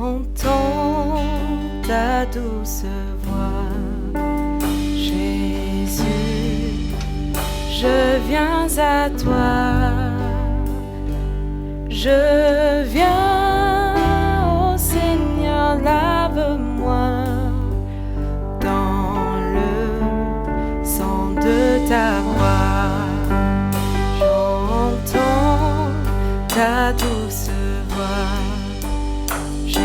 J'entends ta douce voix, Jésus, je viens à toi, je viens, ô Seigneur, lave-moi dans le sang de ta voix. J'entends ta douce voix, Jésus,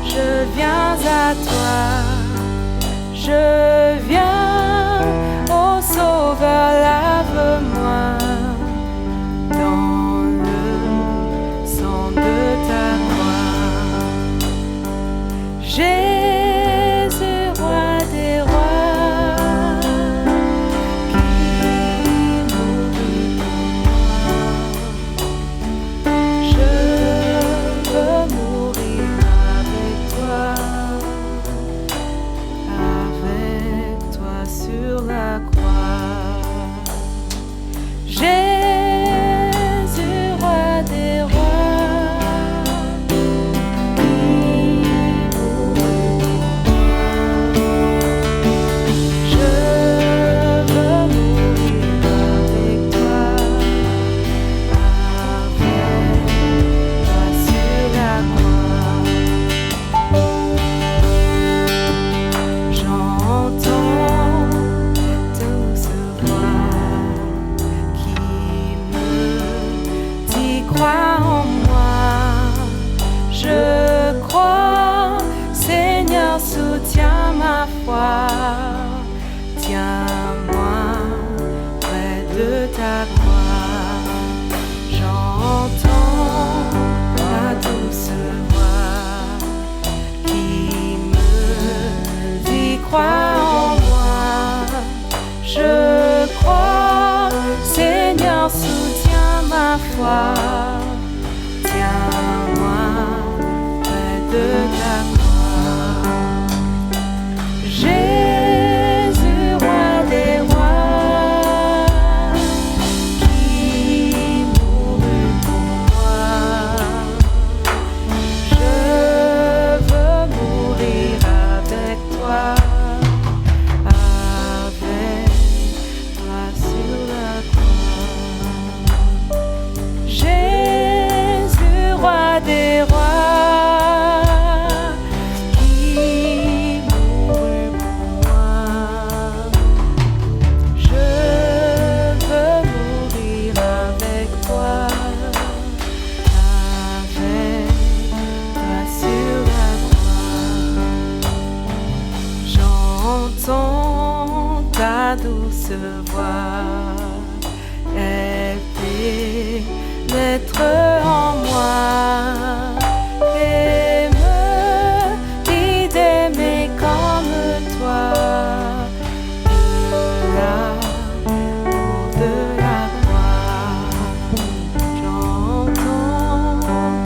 je viens à toi, je viens, ô Sauveur, lave-moi dans le sang de ta croix. Jésus, roi des rois, qui mourut pour moi, je veux mourir avec toi sur la croix. Jésus, roi des rois, qui mourut pour moi, je veux mourir avec toi sur la croix. J'entends douce voix qui me dit crois en moi. Je crois, Seigneur, soutiens ma foi. Tiens-moi près de ta croix. J'entends ta douce voix qui me dit crois en moi. Je crois, Seigneur, soutiens ma foi. Tiens-moi près de ta croix. Jésus, roi des rois, qui mourut pour moi, je veux mourir avec toi sur la croix. Jésus, roi des rois, qui mourut pour moi, je veux mourir avec toi sur la croix. J'entends ta douce voix, elle pénètre en moi et me dit d'aimer comme toi. De l'amour de la croix, j'entends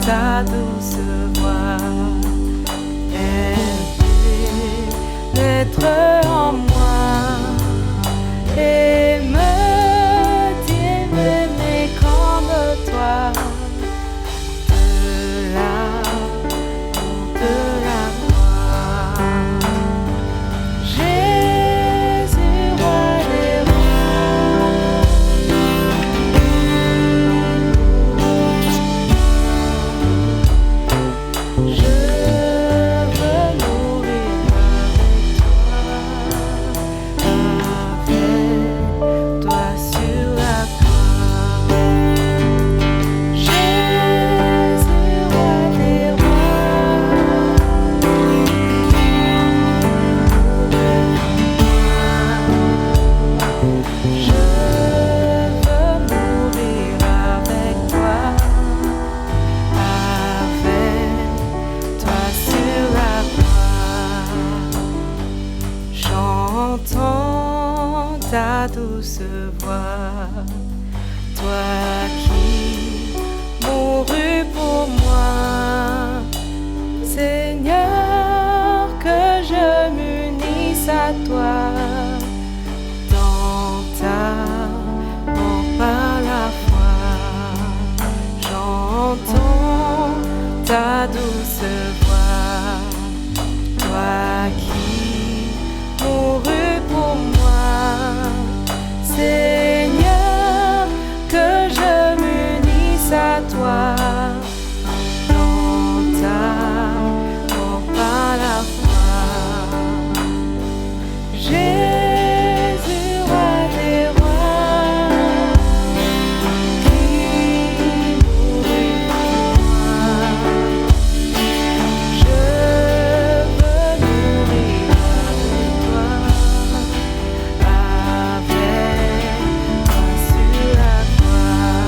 ta douce voix, elle pénètre en moi et me dit m'aimer comme toi. De l'amour de la croix, Jésus, roi des rois, je veux mourir avec toi sur la croix. Jésus, roi des rois, je veux mourir avec toi sur la croix. J'entends ta douce voix, toi qui mourus pour moi, Seigneur, que je m'unisse à toi dans ta mort par la foi. J'entends ta recevoir. Toi qui mourus pour moi, Seigneur, que je m'unisse à toi dans ta mort par la foi. Jésus, roi des rois, qui mourut pour moi, je veux mourir avec toi, avec toi sur la croix.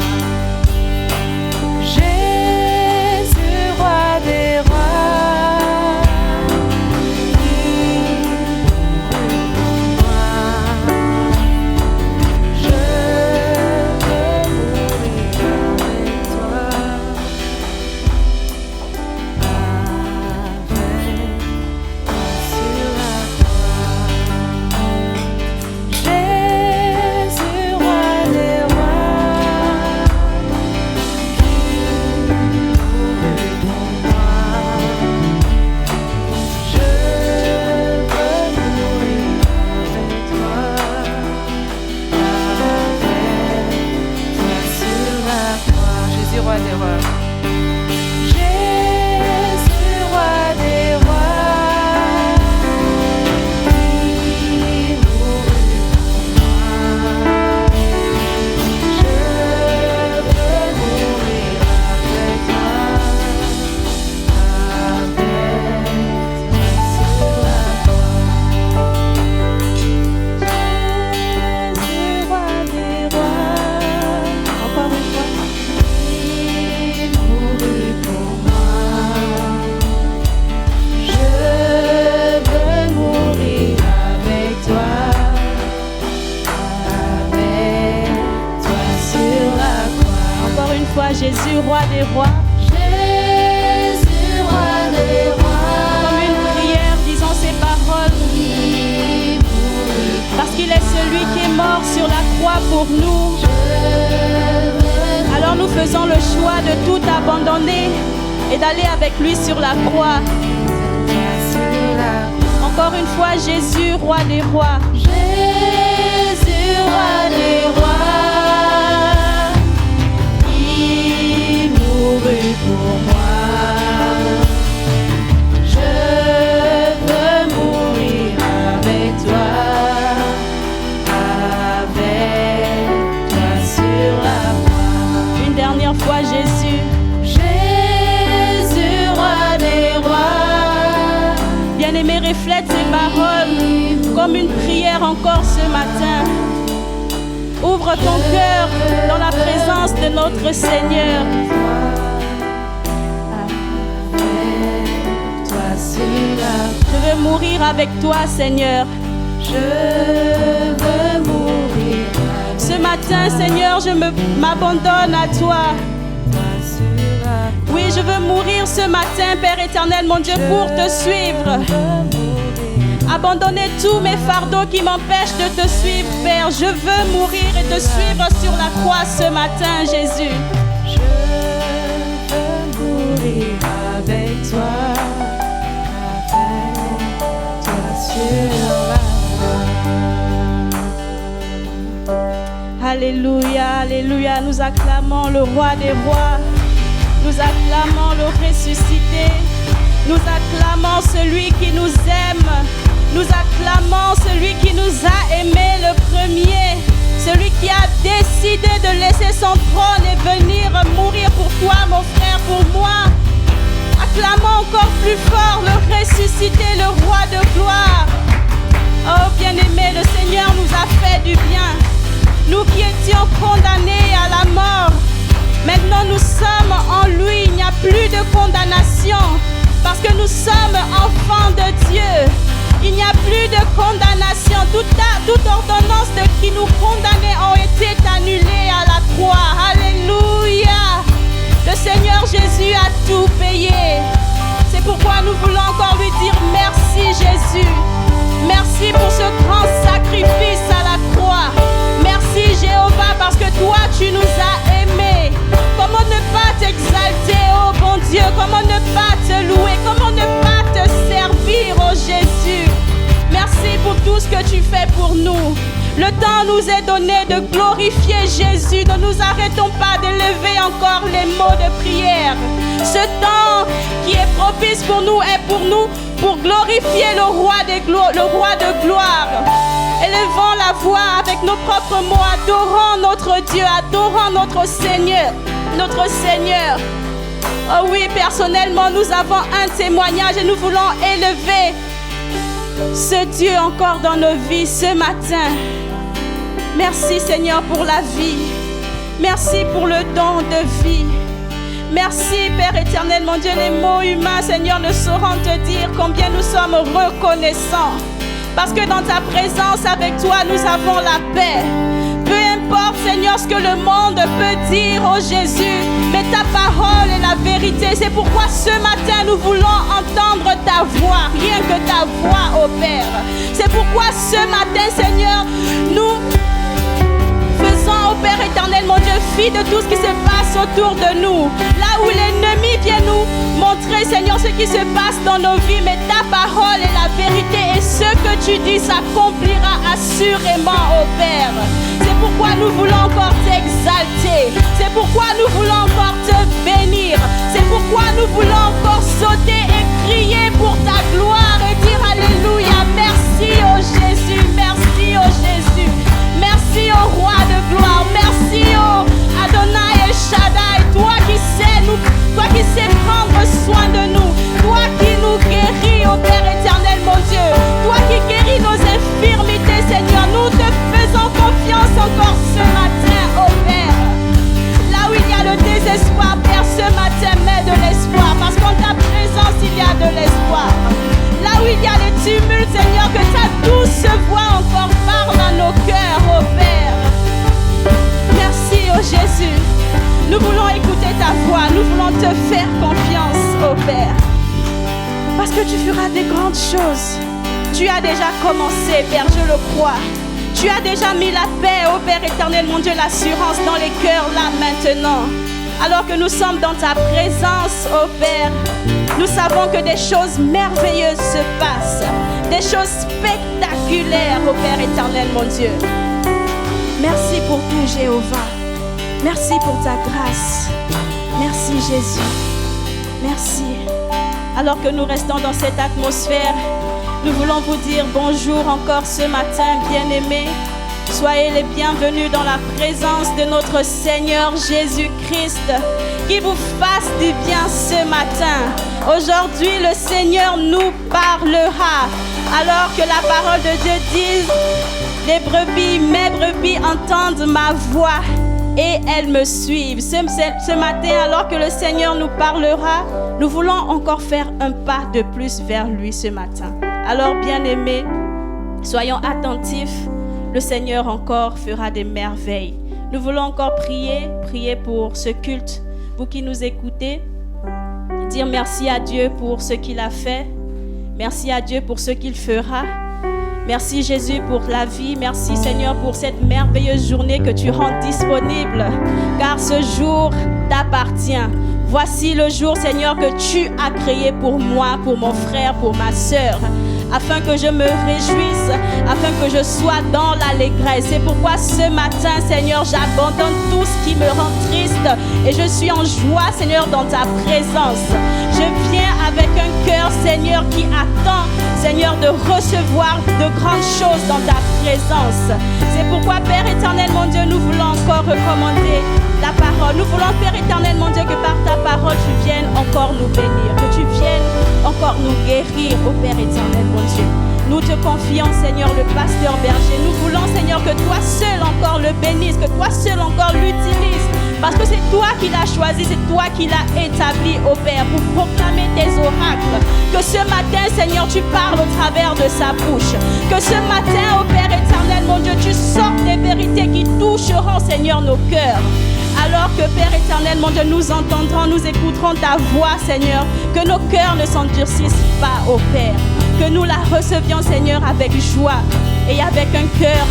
Jésus, roi des rois, qui mourut pour moi, je veux mourir avec toi, sur la croix. Jésus, roi des rois, qui mourut pour moi, je veux mourir avec toi sur la croix. Jésus, roi des rois. Jésus, roi des rois, qui mourut pour moi, je veux mourir avec toi sur la croix. Jésus, roi des rois, encore une fois, qui mourut pour moi, je veux mourir avec toi sur la croix. Encore une fois, Jésus, roi des rois. Jésus, roi des rois, Comme une prière, disons ces paroles. qui mourut Parce qu'il est celui qui est mort sur la croix pour nous. Alors nous faisons le choix de tout abandonner et d'aller avec lui sur la croix. sur la croix. Encore une fois, Jésus, roi des rois. Jésus, roi des rois, qui mourut pour moi, je veux mourir avec toi sur la croix. Une dernière fois, Jésus. Jésus, roi des rois, Bien-aimé, reflète ces paroles comme une prière encore ce matin. Ouvre ton cœur dans la présence de notre Seigneur. toi sur la croix. Je veux mourir avec toi, Seigneur. Je veux mourir Ce matin, Seigneur, je m'abandonne à toi. sur la croix. Oui, je veux mourir ce matin, Père éternel, mon Dieu, pour te suivre. Abandonner tous mes fardeaux qui m'empêchent de te suivre, Père. Je veux mourir et te suivre sur la croix ce matin, Jésus. Je veux mourir avec toi sur la croix. Alléluia, alléluia. Nous acclamons le roi des rois. Nous acclamons le ressuscité. Nous acclamons celui qui nous aime. Nous acclamons celui qui nous a aimés le premier. Celui qui a décidé de laisser son trône et venir mourir pour toi, mon frère, pour moi. Acclamons encore plus fort le ressuscité, le roi de gloire. Oh bien-aimé, le Seigneur nous a fait du bien. Nous qui étions condamnés à la mort, maintenant nous sommes en lui. Il n'y a plus de condamnation parce que nous sommes enfants de Dieu. Il n'y a plus de condamnation. Toute ordonnance qui nous condamnait ont été annulées à la croix. Alléluia. Le Seigneur Jésus a tout payé. C'est pourquoi nous voulons encore lui dire merci Jésus. Merci pour ce grand sacrifice à la croix. Merci Jéhovah parce que toi tu nous as aimés. Comment ne pas t'exalter, oh bon Dieu? Comment ne pas te louer? nous est donné de glorifier Jésus. Ne nous arrêtons pas d'élever encore les mots de prière. Ce temps qui est propice pour nous est pour nous, pour glorifier le roi de gloire. Élevons la voix avec nos propres mots, adorant notre Dieu, adorant notre Seigneur. Oh oui, personnellement, nous avons un témoignage et nous voulons élever ce Dieu encore dans nos vies ce matin. Merci Seigneur pour la vie. Merci pour le don de vie. Merci Père éternel, mon Dieu. Les mots humains, Seigneur, ne sauront te dire combien nous sommes reconnaissants. Parce que dans ta présence avec toi, nous avons la paix. Peu importe, Seigneur, ce que le monde peut dire, oh Jésus, mais ta parole est la vérité. C'est pourquoi ce matin, nous voulons entendre ta voix, rien que ta voix, oh Père. C'est pourquoi ce matin, Seigneur, nous faisons, oh Père éternel, mon Dieu, fi de tout ce qui se passe autour de nous. Là où l'ennemi vient nous montrer, Seigneur, ce qui se passe dans nos vies, mais ta parole est la vérité et ce que tu dis s'accomplira assurément, oh Père. C'est pourquoi nous voulons encore t'exalter. C'est pourquoi nous voulons encore te bénir. C'est pourquoi nous voulons encore sauter et crier pour ta gloire et dire Alléluia. Merci, oh Jésus. Merci, oh Jésus. Merci, oh Roi de gloire. Merci, oh Adonai et Shaddai. Toi qui sais prendre soin de nous. Toi qui nous guéris, oh Père éternel, mon Dieu. Toi qui guéris nos infirmités, Seigneur. Nous te faisons confiance encore ce matin, oh Père. Là où il y a le désespoir, Père, ce matin, mets de l'espoir. Parce qu'en ta présence, il y a de l'espoir. Là où il y a les tumultes, Seigneur, que ta douce voix encore parle à nos cœurs, oh Père. Merci, oh Jésus. Nous voulons écouter ta voix. Nous voulons te faire confiance, oh Père. Parce que tu feras des grandes choses. Tu as déjà commencé, Père, je le crois. Tu as déjà mis la paix, ô Père éternel, mon Dieu, l'assurance dans les cœurs, là, maintenant. Alors que nous sommes dans ta présence, ô Père, nous savons que des choses merveilleuses se passent. Des choses spectaculaires, ô Père éternel, mon Dieu. Merci pour tout, Jéhovah. Merci pour ta grâce. Merci, Jésus. Merci. Alors que nous restons dans cette atmosphère, nous voulons vous dire bonjour encore ce matin, bien-aimés. Soyez les bienvenus dans la présence de notre Seigneur Jésus-Christ. Qui vous fasse du bien ce matin. Aujourd'hui, le Seigneur nous parlera. Alors que la parole de Dieu dit, les brebis, mes brebis entendent ma voix et elles me suivent. Ce matin, alors que le Seigneur nous parlera, nous voulons encore faire un pas de plus vers lui ce matin. Alors, bien-aimés, soyons attentifs. Le Seigneur encore fera des merveilles. Nous voulons encore prier pour ce culte. Vous qui nous écoutez, dire merci à Dieu pour ce qu'il a fait. Merci à Dieu pour ce qu'il fera. Merci Jésus pour la vie. Merci Seigneur pour cette merveilleuse journée que tu rends disponible. Car ce jour t'appartient. Voici le jour, Seigneur, que tu as créé pour moi, pour mon frère, pour ma sœur. Afin que je me réjouisse, afin que je sois dans l'allégresse. C'est pourquoi ce matin, Seigneur, j'abandonne tout ce qui me rend triste et je suis en joie, Seigneur, dans ta présence. Je viens avec un cœur, Seigneur, qui attend, Seigneur, de recevoir de grandes choses dans ta présence. C'est pourquoi, Père éternel, mon Dieu, nous voulons encore recommander ta parole. Nous voulons, Père éternel, mon Dieu, que par ta parole, tu viennes encore nous bénir, que tu viennes encore nous guérir, ô Père éternel, mon Dieu. Nous te confions, Seigneur, le pasteur berger. Nous voulons, Seigneur, que toi seul encore le bénisses, que toi seul encore l'utilises. Parce que c'est toi qui l'as choisi, c'est toi qui l'as établi, ô Père, pour proclamer tes oracles. Que ce matin, Seigneur, tu parles au travers de sa bouche. Que ce matin, ô Père éternel, mon Dieu, tu sortes des vérités qui toucheront, Seigneur, nos cœurs. Alors que, Père éternel, mon Dieu, nous entendrons, nous écouterons ta voix, Seigneur. Que nos cœurs ne s'endurcissent pas, ô Père. Que nous la recevions, Seigneur, avec joie et avec un cœur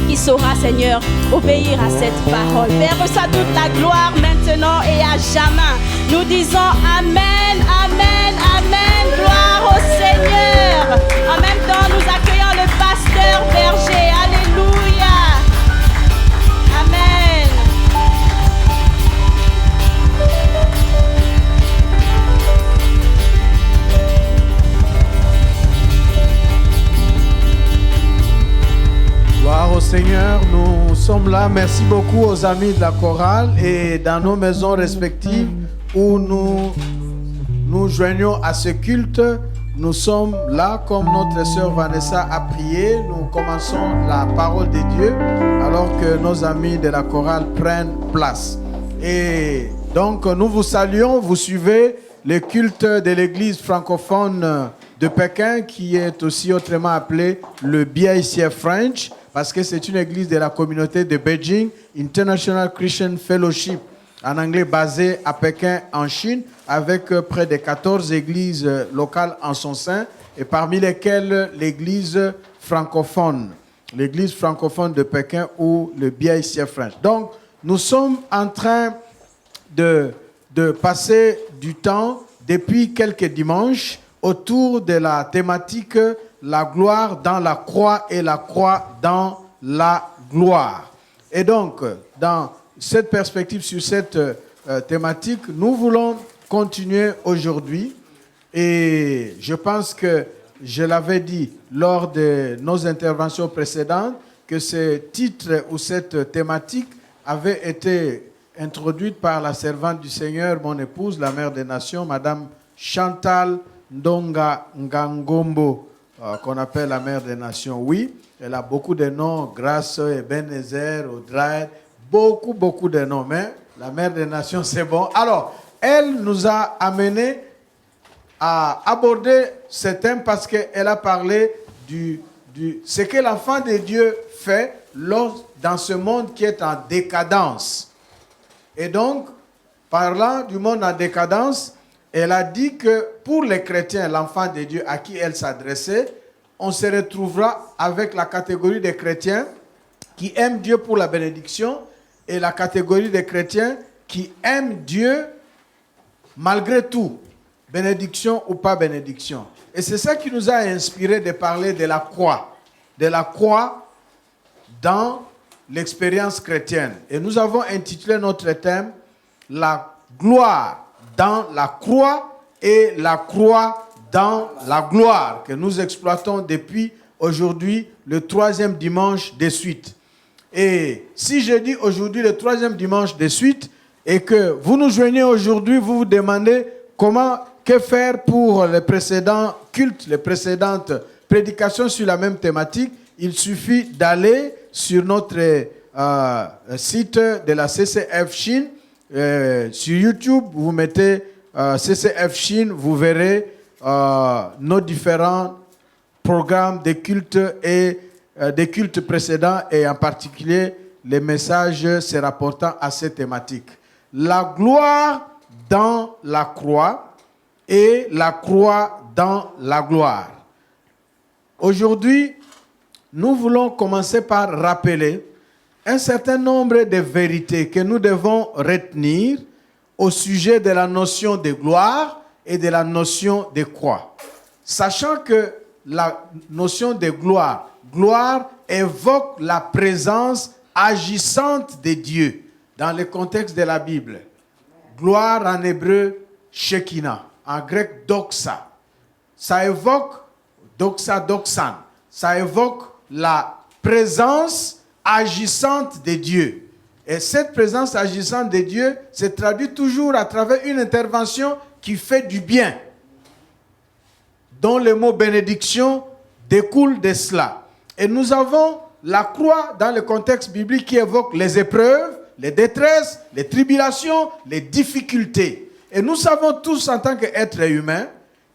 qui saura, Seigneur, obéir à cette parole. Père, reçois toute la gloire maintenant et à jamais. Nous disons Amen, Amen, Amen. Gloire au Seigneur. En même temps, nous accueillons le pasteur berger. Alléluia. sommes là. Merci beaucoup aux amis de la chorale et dans nos maisons respectives où nous joignons à ce culte. Nous sommes là comme notre sœur Vanessa a prié. Nous commençons la parole de Dieu alors que nos amis de la chorale prennent place. Et donc nous vous saluons. Vous suivez le culte de l'église francophone de Pékin qui est aussi autrement appelé le BICF French parce que c'est une église de la communauté de Beijing, International Christian Fellowship, en anglais basée à Pékin en Chine, avec près de 14 églises locales en son sein et parmi lesquelles l'église francophone de Pékin ou le BICF French. Donc nous sommes en train de passer du temps depuis quelques dimanches autour de la thématique la gloire dans la croix et la croix dans la gloire. Et donc, dans cette perspective, sur cette thématique, nous voulons continuer aujourd'hui. Et je pense que je l'avais dit lors de nos interventions précédentes, que ce titre ou cette thématique avait été introduite par la servante du Seigneur, mon épouse, la mère des nations, Madame Chantal Ndonga Ngangombo, qu'on appelle la mère des nations. Oui, elle a beaucoup de noms, Grâce, Ebenezer, Audrey, beaucoup de noms, mais la mère des nations, c'est bon. Alors, elle nous a amené à aborder ce thème parce qu'elle a parlé du ce que l'enfant de Dieu fait dans ce monde qui est en décadence. Et donc, parlant du monde en décadence, elle a dit que pour les chrétiens, l'enfant de Dieu à qui elle s'adressait, on se retrouvera avec la catégorie des chrétiens qui aiment Dieu pour la bénédiction et la catégorie des chrétiens qui aiment Dieu malgré tout, bénédiction ou pas bénédiction. Et c'est ça qui nous a inspiré de parler de la croix dans l'expérience chrétienne. Et nous avons intitulé notre thème « La gloire dans la croix et la croix dans la gloire » que nous exploitons depuis aujourd'hui le 3e dimanche de suite. Et si je dis aujourd'hui le 3e dimanche de suite et que vous nous joignez aujourd'hui, vous vous demandez que faire pour les précédents cultes, les précédentes prédications sur la même thématique, il suffit d'aller sur notre site de la CCF Chine. Sur YouTube, vous mettez CCF Chine, vous verrez nos différents programmes de cultes et des cultes précédents et en particulier les messages se rapportant à ces thématiques. La gloire dans la croix et la croix dans la gloire. Aujourd'hui, nous voulons commencer par rappeler un certain nombre de vérités que nous devons retenir au sujet de la notion de gloire et de la notion de croix. Sachant que la notion de gloire évoque la présence agissante de Dieu dans le contexte de la Bible. Gloire en hébreu, Shekinah, en grec, doxa. Ça évoque, doxan, ça évoque la présence agissante de Dieu. Et cette présence agissante de Dieu se traduit toujours à travers une intervention qui fait du bien, dont le mot bénédiction découle de cela. Et nous avons la croix dans le contexte biblique qui évoque les épreuves, les détresses, les tribulations, les difficultés. Et nous savons tous en tant qu'êtres humains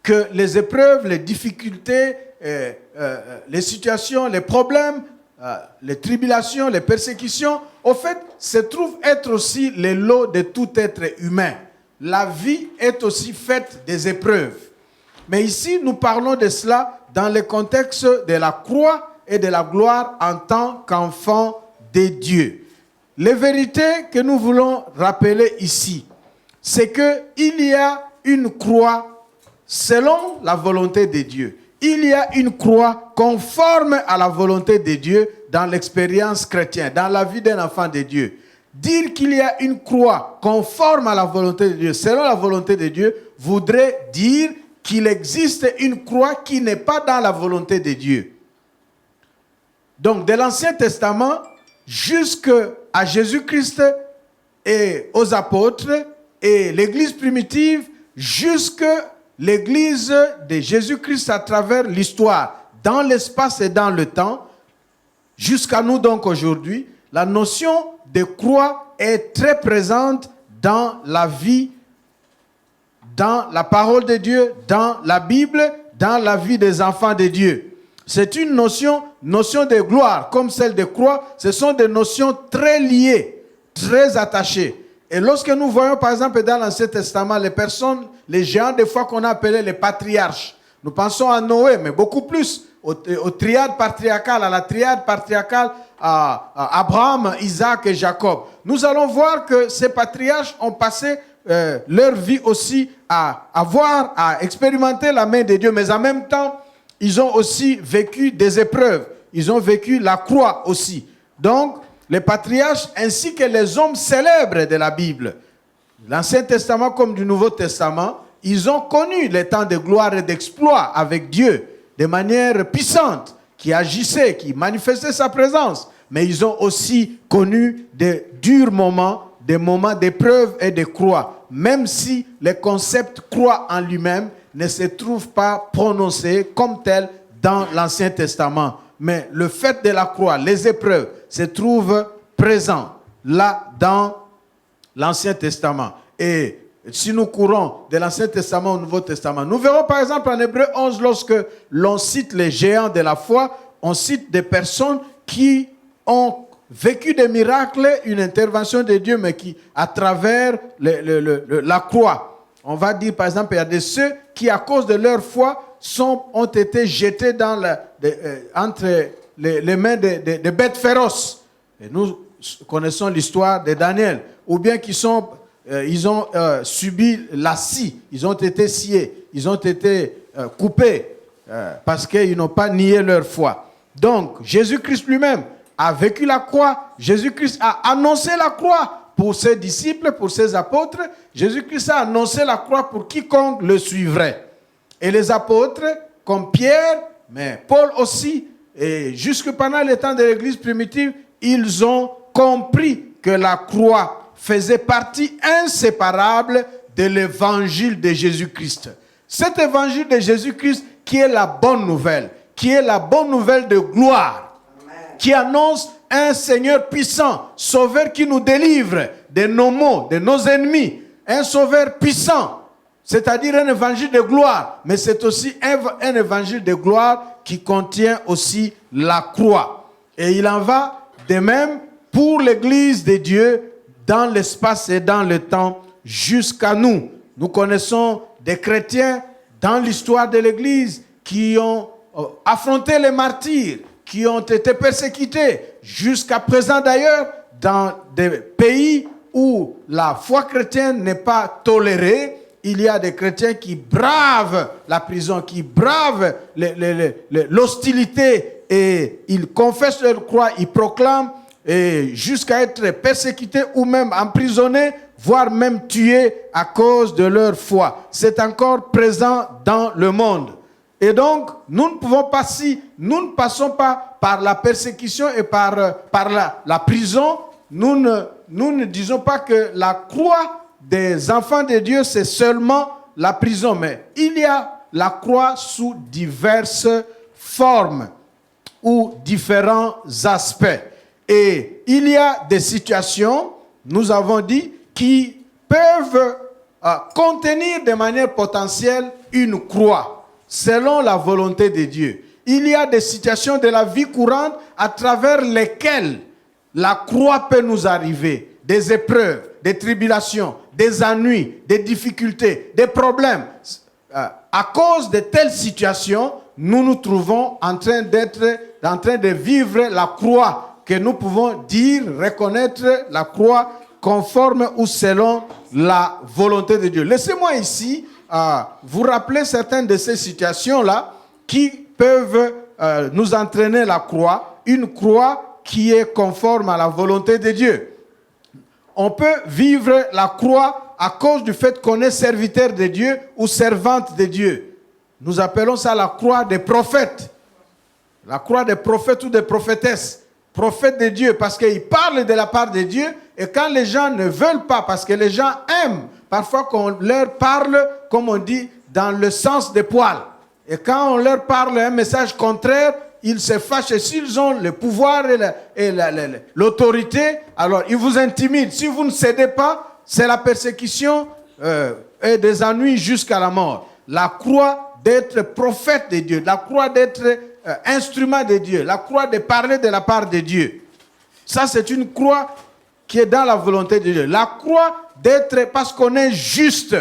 que les épreuves, les difficultés, les situations, les problèmes, les tribulations, les persécutions, au fait, se trouvent être aussi les lots de tout être humain. La vie est aussi faite des épreuves. Mais ici, nous parlons de cela dans le contexte de la croix et de la gloire en tant qu'enfant de Dieu. Les vérités que nous voulons rappeler ici, c'est qu'il y a une croix selon la volonté de Dieu. Il y a une croix conforme à la volonté de Dieu dans l'expérience chrétienne, dans la vie d'un enfant de Dieu. Dire qu'il y a une croix conforme à la volonté de Dieu, selon la volonté de Dieu, voudrait dire qu'il existe une croix qui n'est pas dans la volonté de Dieu. Donc, de l'Ancien Testament jusqu'à Jésus-Christ et aux apôtres, et l'Église primitive jusqu'à l'Église de Jésus-Christ à travers l'histoire, dans l'espace et dans le temps, jusqu'à nous donc aujourd'hui, la notion de croix est très présente dans la vie, dans la parole de Dieu, dans la Bible, dans la vie des enfants de Dieu. C'est une notion de gloire, comme celle de croix. Ce sont des notions très liées, très attachées. Et lorsque nous voyons par exemple dans l'Ancien Testament les géants des fois qu'on a appelés les patriarches, nous pensons à Noé, mais beaucoup plus aux triades patriarcales, à la triade patriarcale, à Abraham, Isaac et Jacob. Nous allons voir que ces patriarches ont passé leur vie aussi à expérimenter la main de Dieu, mais en même temps, ils ont aussi vécu des épreuves. Ils ont vécu la croix aussi. Donc, les patriarches ainsi que les hommes célèbres de la Bible, l'Ancien Testament comme du Nouveau Testament, ils ont connu les temps de gloire et d'exploit avec Dieu de manière puissante, qui agissait, qui manifestait sa présence. Mais ils ont aussi connu de durs moments, des moments d'épreuve et de croix, même si le concept croix en lui-même ne se trouve pas prononcé comme tel dans l'Ancien Testament. Mais le fait de la croix, les épreuves, se trouvent présents là dans l'Ancien Testament. Et si nous courons de l'Ancien Testament au Nouveau Testament, nous verrons par exemple en Hébreux 11, lorsque l'on cite les géants de la foi, on cite des personnes qui ont vécu des miracles, une intervention de Dieu, mais qui, à travers la croix, on va dire par exemple, il y a de ceux qui, à cause de leur foi, ont été jetés entre les mains des bêtes féroces. Et nous connaissons l'histoire de Daniel. Ou bien ils ont subi la scie, ils ont été sciés, ils ont été coupés parce qu'ils n'ont pas nié leur foi. Donc, Jésus-Christ lui-même a vécu la croix. Jésus-Christ a annoncé la croix pour ses disciples, pour ses apôtres. Jésus-Christ a annoncé la croix pour quiconque le suivrait. Et les apôtres, comme Pierre, mais Paul aussi, et jusque pendant le temps de l'Église primitive, ils ont compris que la croix faisait partie inséparable de l'évangile de Jésus-Christ. Cet évangile de Jésus-Christ qui est la bonne nouvelle, qui est la bonne nouvelle de gloire, qui annonce un Seigneur puissant, sauveur qui nous délivre de nos maux, de nos ennemis, un sauveur puissant, c'est-à-dire un évangile de gloire, mais c'est aussi un évangile de gloire qui contient aussi la croix. Et il en va de même pour l'Église de Dieu dans l'espace et dans le temps jusqu'à nous. Nous connaissons des chrétiens dans l'histoire de l'Église qui ont affronté les martyrs, qui ont été persécutés, jusqu'à présent d'ailleurs, dans des pays où la foi chrétienne n'est pas tolérée. Il y a des chrétiens qui bravent la prison, qui bravent l'hostilité, et ils confessent leur croix, ils proclament, et jusqu'à être persécutés ou même emprisonnés, voire même tués à cause de leur foi. C'est encore présent dans le monde. Et donc, nous ne passons pas par la persécution et par la prison. Nous ne disons pas que la croix des enfants de Dieu, c'est seulement la prison. Mais il y a la croix sous diverses formes ou différents aspects. Et il y a des situations, nous avons dit, qui peuvent contenir de manière potentielle une croix, selon la volonté de Dieu. Il y a des situations de la vie courante à travers lesquelles la croix peut nous arriver. Des épreuves, des tribulations, des ennuis, des difficultés, des problèmes. À cause de telles situations, nous nous trouvons en train de vivre la croix que nous pouvons dire, reconnaître la croix conforme ou selon la volonté de Dieu. Laissez-moi ici vous rappeler certaines de ces situations-là qui peuvent nous entraîner la croix, une croix qui est conforme à la volonté de Dieu. On peut vivre la croix à cause du fait qu'on est serviteur de Dieu ou servante de Dieu. Nous appelons ça la croix des prophètes. La croix des prophètes ou des prophétesses. prophètes de Dieu parce qu'ils parlent de la part de Dieu. Et quand les gens ne veulent pas, parce que les gens aiment parfois qu'on leur parle, comme on dit, dans le sens des poils. Et quand on leur parle un message contraire, ils se fâchent. Et s'ils ont le pouvoir et l'autorité, alors ils vous intimident. Si vous ne cédez pas, c'est la persécution et des ennuis jusqu'à la mort. La croix d'être prophète de Dieu, la croix d'être instrument de Dieu, la croix de parler de la part de Dieu. Ça, c'est une croix qui est dans la volonté de Dieu. La croix d'être, parce qu'on est juste,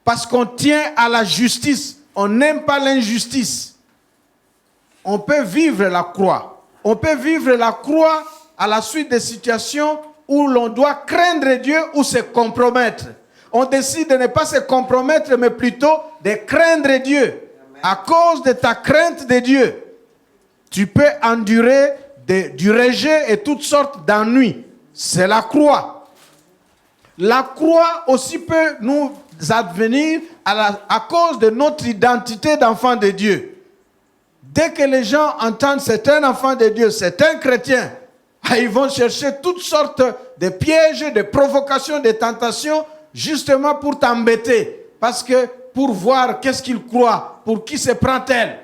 parce qu'on tient à la justice, on n'aime pas l'injustice. On peut vivre la croix. On peut vivre la croix à la suite des situations où l'on doit craindre Dieu ou se compromettre. On décide de ne pas se compromettre, mais plutôt de craindre Dieu. À cause de ta crainte de Dieu, tu peux endurer du rejet et toutes sortes d'ennuis. C'est la croix. La croix aussi peut nous advenir à cause de notre identité d'enfant de Dieu. Dès que les gens entendent c'est un enfant de Dieu, c'est un chrétien, ils vont chercher toutes sortes de pièges, de provocations, de tentations, justement pour t'embêter. Parce que pour voir qu'est-ce qu'il croit, pour qui se prend-elle.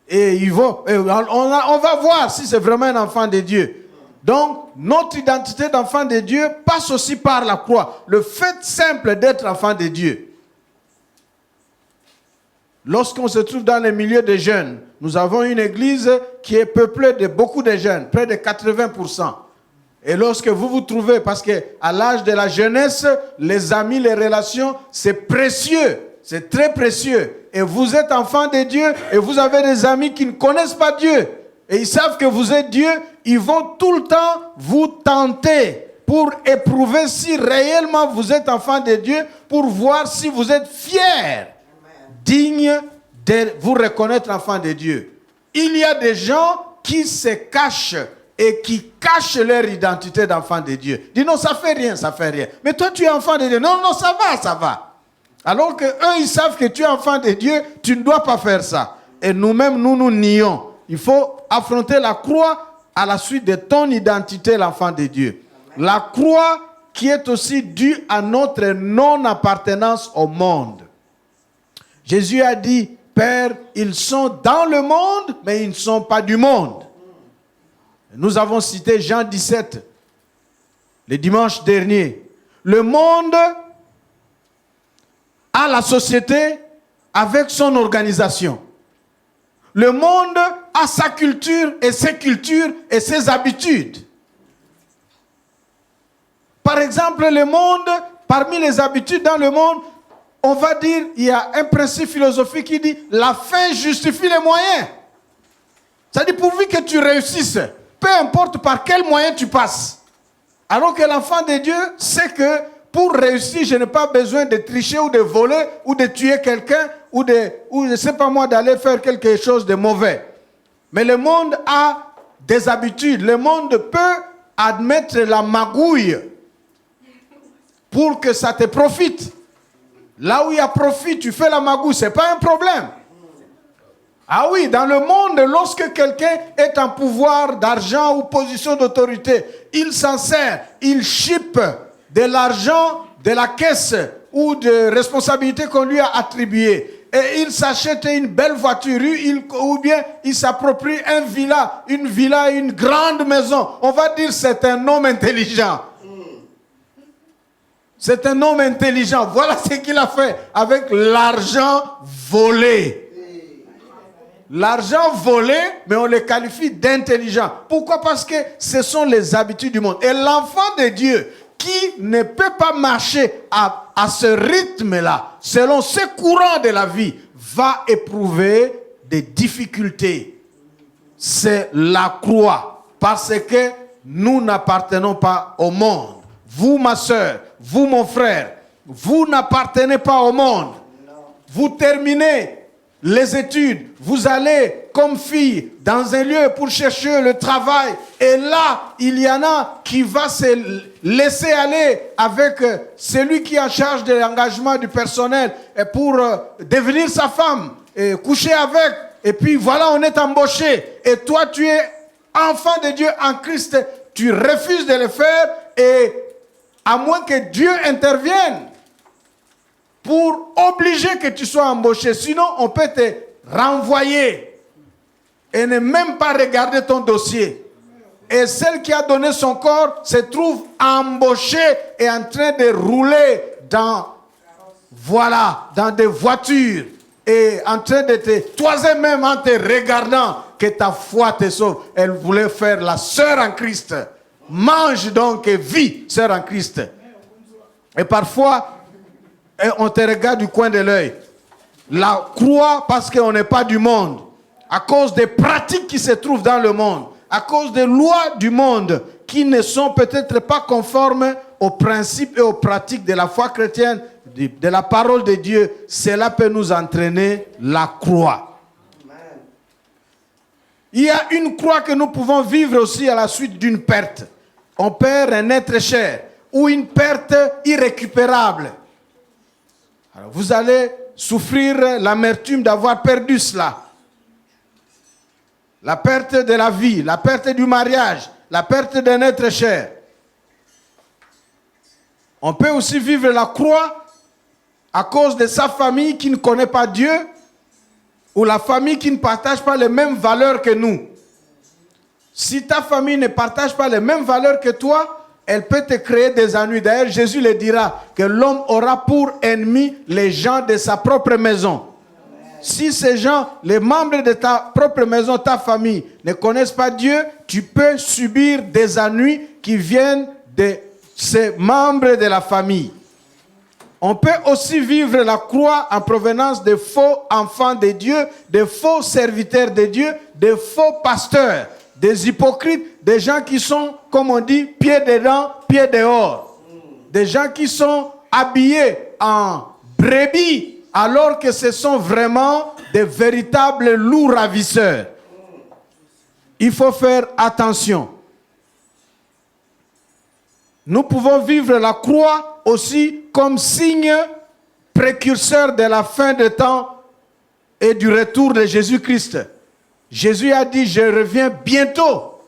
Et on va voir si c'est vraiment un enfant de Dieu. Donc, notre identité d'enfant de Dieu passe aussi par la croix. Le fait simple d'être enfant de Dieu. Lorsqu'on se trouve dans les milieux des jeunes, nous avons une église qui est peuplée de beaucoup de jeunes, près de 80%. Et lorsque vous vous trouvez, parce qu'à l'âge de la jeunesse, les amis, les relations, c'est précieux, c'est très précieux. Et vous êtes enfant de Dieu et vous avez des amis qui ne connaissent pas Dieu. Et ils savent que vous êtes Dieu, ils vont tout le temps vous tenter pour éprouver si réellement vous êtes enfant de Dieu, pour voir si vous êtes fiers, dignes de vous reconnaître enfant de Dieu. Il y a des gens qui se cachent et qui cachent leur identité d'enfant de Dieu. Dis non, ça fait rien, ça fait rien. Mais toi, tu es enfant de Dieu. Non, non, ça va, ça va. Alors que eux, ils savent que tu es enfant de Dieu, tu ne dois pas faire ça. Et nous-mêmes, nous nions. Il faut affronter la croix à la suite de ton identité, l'enfant de Dieu. La croix qui est aussi due à notre non-appartenance au monde. Jésus a dit, Père, ils sont dans le monde, mais ils ne sont pas du monde. Nous avons cité Jean 17, le dimanche dernier. Le monde a la société avec son organisation. Le monde a sa culture et ses habitudes. Par exemple, le monde, parmi les habitudes dans le monde, on va dire, il y a un principe philosophique qui dit la fin justifie les moyens. C'est-à-dire pourvu que tu réussisses, peu importe par quel moyen tu passes. Alors que l'enfant de Dieu sait que pour réussir, je n'ai pas besoin de tricher ou de voler ou de tuer quelqu'un ou je ne sais pas moi d'aller faire quelque chose de mauvais. Mais le monde a des habitudes. Le monde peut admettre la magouille pour que ça te profite. Là où il y a profit, tu fais la magouille, ce n'est pas un problème. Ah oui, dans le monde, lorsque quelqu'un est en pouvoir d'argent ou position d'autorité, il s'en sert, il chippe de l'argent de la caisse ou de responsabilité qu'on lui a attribuée. Et il s'achète une belle voiture ou bien il s'approprie une grande maison. On va dire c'est un homme intelligent. C'est un homme intelligent. Voilà ce qu'il a fait avec l'argent volé. L'argent volé, mais on le qualifie d'intelligent. Pourquoi? Parce que ce sont les habitudes du monde. Et l'enfant de Dieu qui ne peut pas marcher à ce rythme-là, selon ce courant de la vie, va éprouver des difficultés. C'est la croix. Parce que nous n'appartenons pas au monde. Vous, ma soeur, vous, mon frère, vous n'appartenez pas au monde. Vous terminez les études, vous allez comme fille dans un lieu pour chercher le travail. Et là, il y en a qui va se laisser aller avec celui qui est en charge de l'engagement du personnel pour devenir sa femme, et coucher avec. Et puis voilà, on est embauché. Et toi, tu es enfant de Dieu en Christ, tu refuses de le faire et à moins que Dieu intervienne pour obliger que tu sois embauché. Sinon, on peut te renvoyer et ne même pas regarder ton dossier. Et celle qui a donné son corps se trouve embauchée et en train de rouler dans des voitures et en train de te toiser même en te regardant que ta foi te sauve. Elle voulait faire la sœur en Christ. Mange donc et vis, sœur en Christ. Et parfois, on te regarde du coin de l'œil. La croix, parce qu'on n'est pas du monde, à cause des pratiques qui se trouvent dans le monde, à cause des lois du monde qui ne sont peut-être pas conformes aux principes et aux pratiques de la foi chrétienne, de la parole de Dieu, cela peut nous entraîner la croix. Il y a une croix que nous pouvons vivre aussi à la suite d'une perte. On perd un être cher ou une perte irrécupérable. Alors vous allez souffrir l'amertume d'avoir perdu cela. La perte de la vie, la perte du mariage, la perte d'un être cher. On peut aussi vivre la croix à cause de sa famille qui ne connaît pas Dieu ou la famille qui ne partage pas les mêmes valeurs que nous. Si ta famille ne partage pas les mêmes valeurs que toi, elle peut te créer des ennuis. D'ailleurs, Jésus le dira que l'homme aura pour ennemi les gens de sa propre maison. Si ces gens, les membres de ta propre maison, ta famille, ne connaissent pas Dieu, tu peux subir des ennuis qui viennent de ces membres de la famille. On peut aussi vivre la croix en provenance de faux enfants de Dieu, de faux serviteurs de Dieu, de faux pasteurs, des hypocrites, des gens qui sont, comme on dit, pieds dedans, pieds dehors. Des gens qui sont habillés en brebis, alors que ce sont vraiment des véritables loups ravisseurs. Il faut faire attention. Nous pouvons vivre la croix aussi comme signe précurseur de la fin des temps et du retour de Jésus-Christ. Jésus a dit, je reviens bientôt.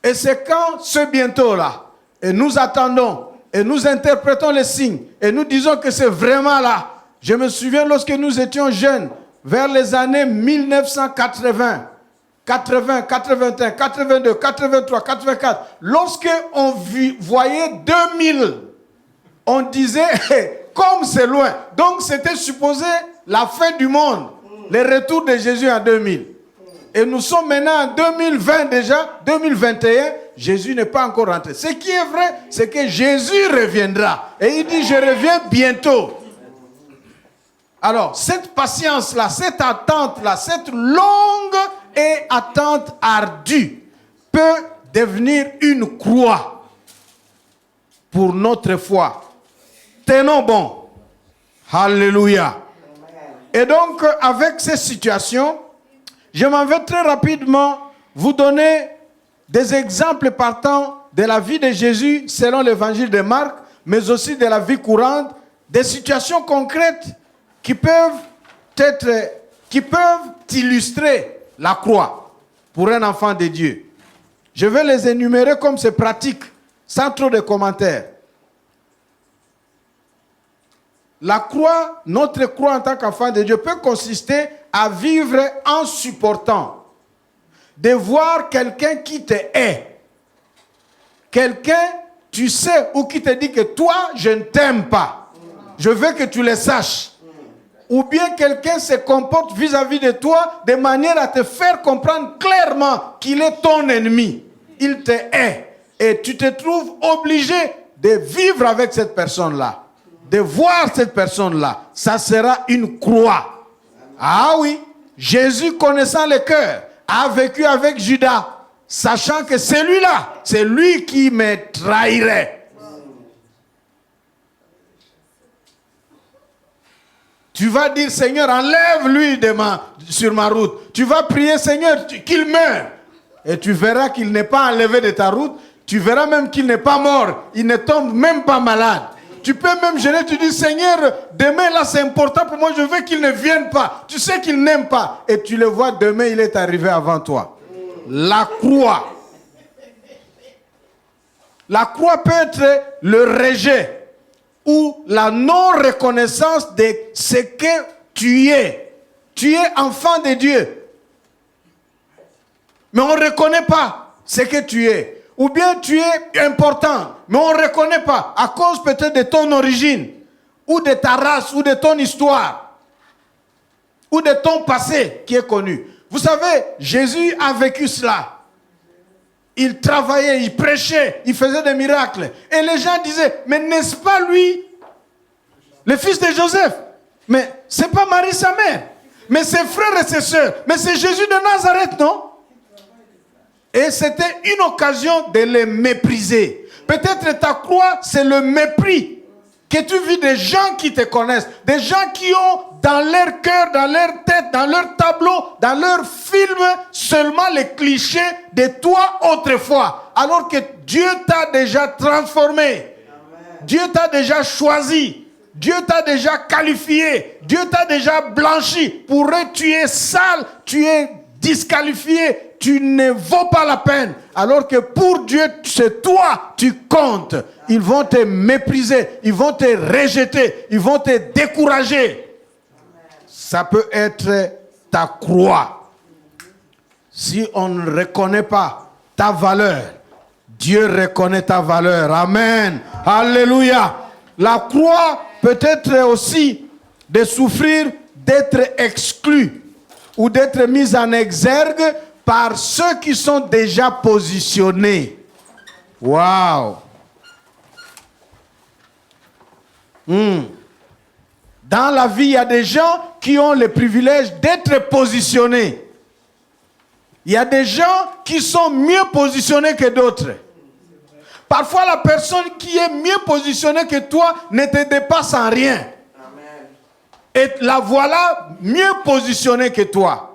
Et c'est quand ce bientôt-là, et nous attendons, et nous interprétons les signes, et nous disons que c'est vraiment là. Je me souviens lorsque nous étions jeunes, vers les années 1980, 80, 81, 82, 83, 84, lorsque on voyait 2000, on disait, comme c'est loin. Donc c'était supposé la fin du monde, le retour de Jésus en 2000. Et nous sommes maintenant en 2020 déjà, 2021, Jésus n'est pas encore rentré. Ce qui est vrai, c'est que Jésus reviendra. Et il dit, je reviens bientôt. Alors, cette patience-là, cette attente-là, cette longue et attente ardue peut devenir une croix pour notre foi. Tenons bon. Alléluia. Et donc, avec ces situations, je m'en vais très rapidement vous donner des exemples partant de la vie de Jésus selon l'évangile de Marc, mais aussi de la vie courante, des situations concrètes qui peuvent illustrer la croix pour un enfant de Dieu. Je vais les énumérer comme c'est pratique, sans trop de commentaires. La croix, notre croix en tant qu'enfant de Dieu, peut consister à vivre en supportant, de voir quelqu'un qui te hait, quelqu'un, tu sais, ou qui te dit que toi, je ne t'aime pas, je veux que tu le saches. Ou bien quelqu'un se comporte vis-à-vis de toi de manière à te faire comprendre clairement qu'il est ton ennemi. Il te hait. Et tu te trouves obligé de vivre avec cette personne-là, de voir cette personne-là. Ça sera une croix. Ah oui, Jésus, connaissant le cœur, a vécu avec Judas, sachant que celui-là, c'est lui qui me trahirait. Tu vas dire, Seigneur, enlève-lui sur ma route. Tu vas prier, Seigneur, qu'il meure. Et tu verras qu'il n'est pas enlevé de ta route. Tu verras même qu'il n'est pas mort. Il ne tombe même pas malade. Tu peux même gêner, tu dis, Seigneur, demain là c'est important pour moi, je veux qu'il ne vienne pas. Tu sais qu'il n'aime pas. Et tu le vois, demain il est arrivé avant toi. La croix La croix peut être le rejet ou la non-reconnaissance de ce que tu es. Tu es enfant de Dieu. Mais on ne reconnaît pas ce que tu es. Ou bien tu es important, mais on ne reconnaît pas à cause peut-être de ton origine, ou de ta race, ou de ton histoire, ou de ton passé qui est connu. Vous savez, Jésus a vécu cela. Il travaillait, il prêchait, il faisait des miracles. Et les gens disaient, mais n'est-ce pas lui, le fils de Joseph? Mais ce n'est pas Marie sa mère. Mais ses frères et ses sœurs. Mais c'est Jésus de Nazareth, non? Et c'était une occasion de les mépriser. Peut-être ta croix, c'est le mépris que tu vis des gens qui te connaissent, des gens qui ont dans leur cœur, dans leur tête, dans leur tableau, dans leur film, seulement les clichés de toi autrefois, alors que Dieu t'a déjà transformé. Amen. Dieu t'a déjà choisi. Dieu t'a déjà qualifié. Dieu t'a déjà blanchi. Pour eux, tu es sale, tu es disqualifié. Tu ne vaux pas la peine. Alors que pour Dieu, c'est toi, tu comptes. Ils vont te mépriser. Ils vont te rejeter. Ils vont te décourager. Ça peut être ta croix. Si on ne reconnaît pas ta valeur, Dieu reconnaît ta valeur. Amen. Alléluia. La croix peut être aussi de souffrir d'être exclu ou d'être mis en exergue par ceux qui sont déjà positionnés. Waouh! Dans la vie, il y a des gens qui ont le privilège d'être positionnés. Il y a des gens qui sont mieux positionnés que d'autres. Parfois, la personne qui est mieux positionnée que toi ne te dépasse en rien. Et la voilà mieux positionnée que toi.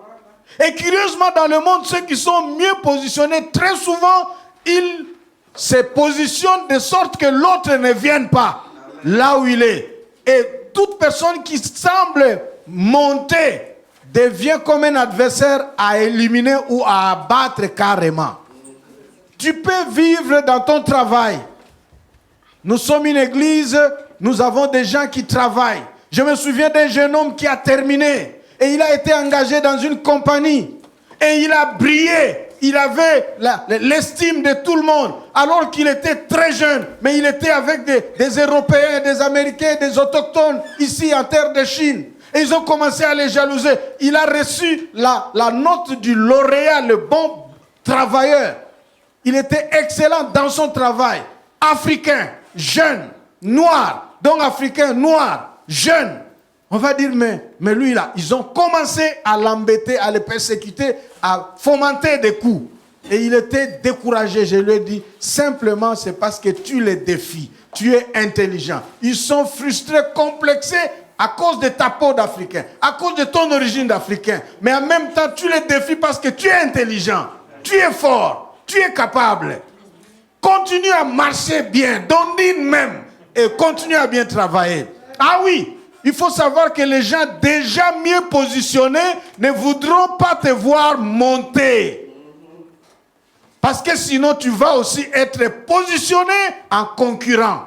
Et curieusement, dans le monde, ceux qui sont mieux positionnés, très souvent, ils se positionnent de sorte que l'autre ne vienne pas là où il est. Et toute personne qui semble monter devient comme un adversaire à éliminer ou à abattre carrément. Tu peux vivre dans ton travail. Nous sommes une église, nous avons des gens qui travaillent. Je me souviens d'un jeune homme qui a terminé. Et il a été engagé dans une compagnie. Et il a brillé. Il avait l'estime de tout le monde. Alors qu'il était très jeune. Mais il était avec des Européens, des Américains, des Autochtones. Ici en terre de Chine. Et ils ont commencé à les jalouser. Il a reçu la note du lauréat, le bon travailleur. Il était excellent dans son travail. Africain, jeune, noir. Donc africain, noir, jeune. On va dire, mais lui là, ils ont commencé à l'embêter, à le persécuter, à fomenter des coups. Et il était découragé. Je lui ai dit, simplement c'est parce que tu les défies. Tu es intelligent. Ils sont frustrés, complexés à cause de ta peau d'Africain, à cause de ton origine d'Africain. Mais en même temps, tu les défies parce que tu es intelligent. Tu es fort. Tu es capable. Continue à marcher bien. Donne même. Et continue à bien travailler. Ah oui. Il faut savoir que les gens déjà mieux positionnés ne voudront pas te voir monter. Parce que sinon, tu vas aussi être positionné en concurrent.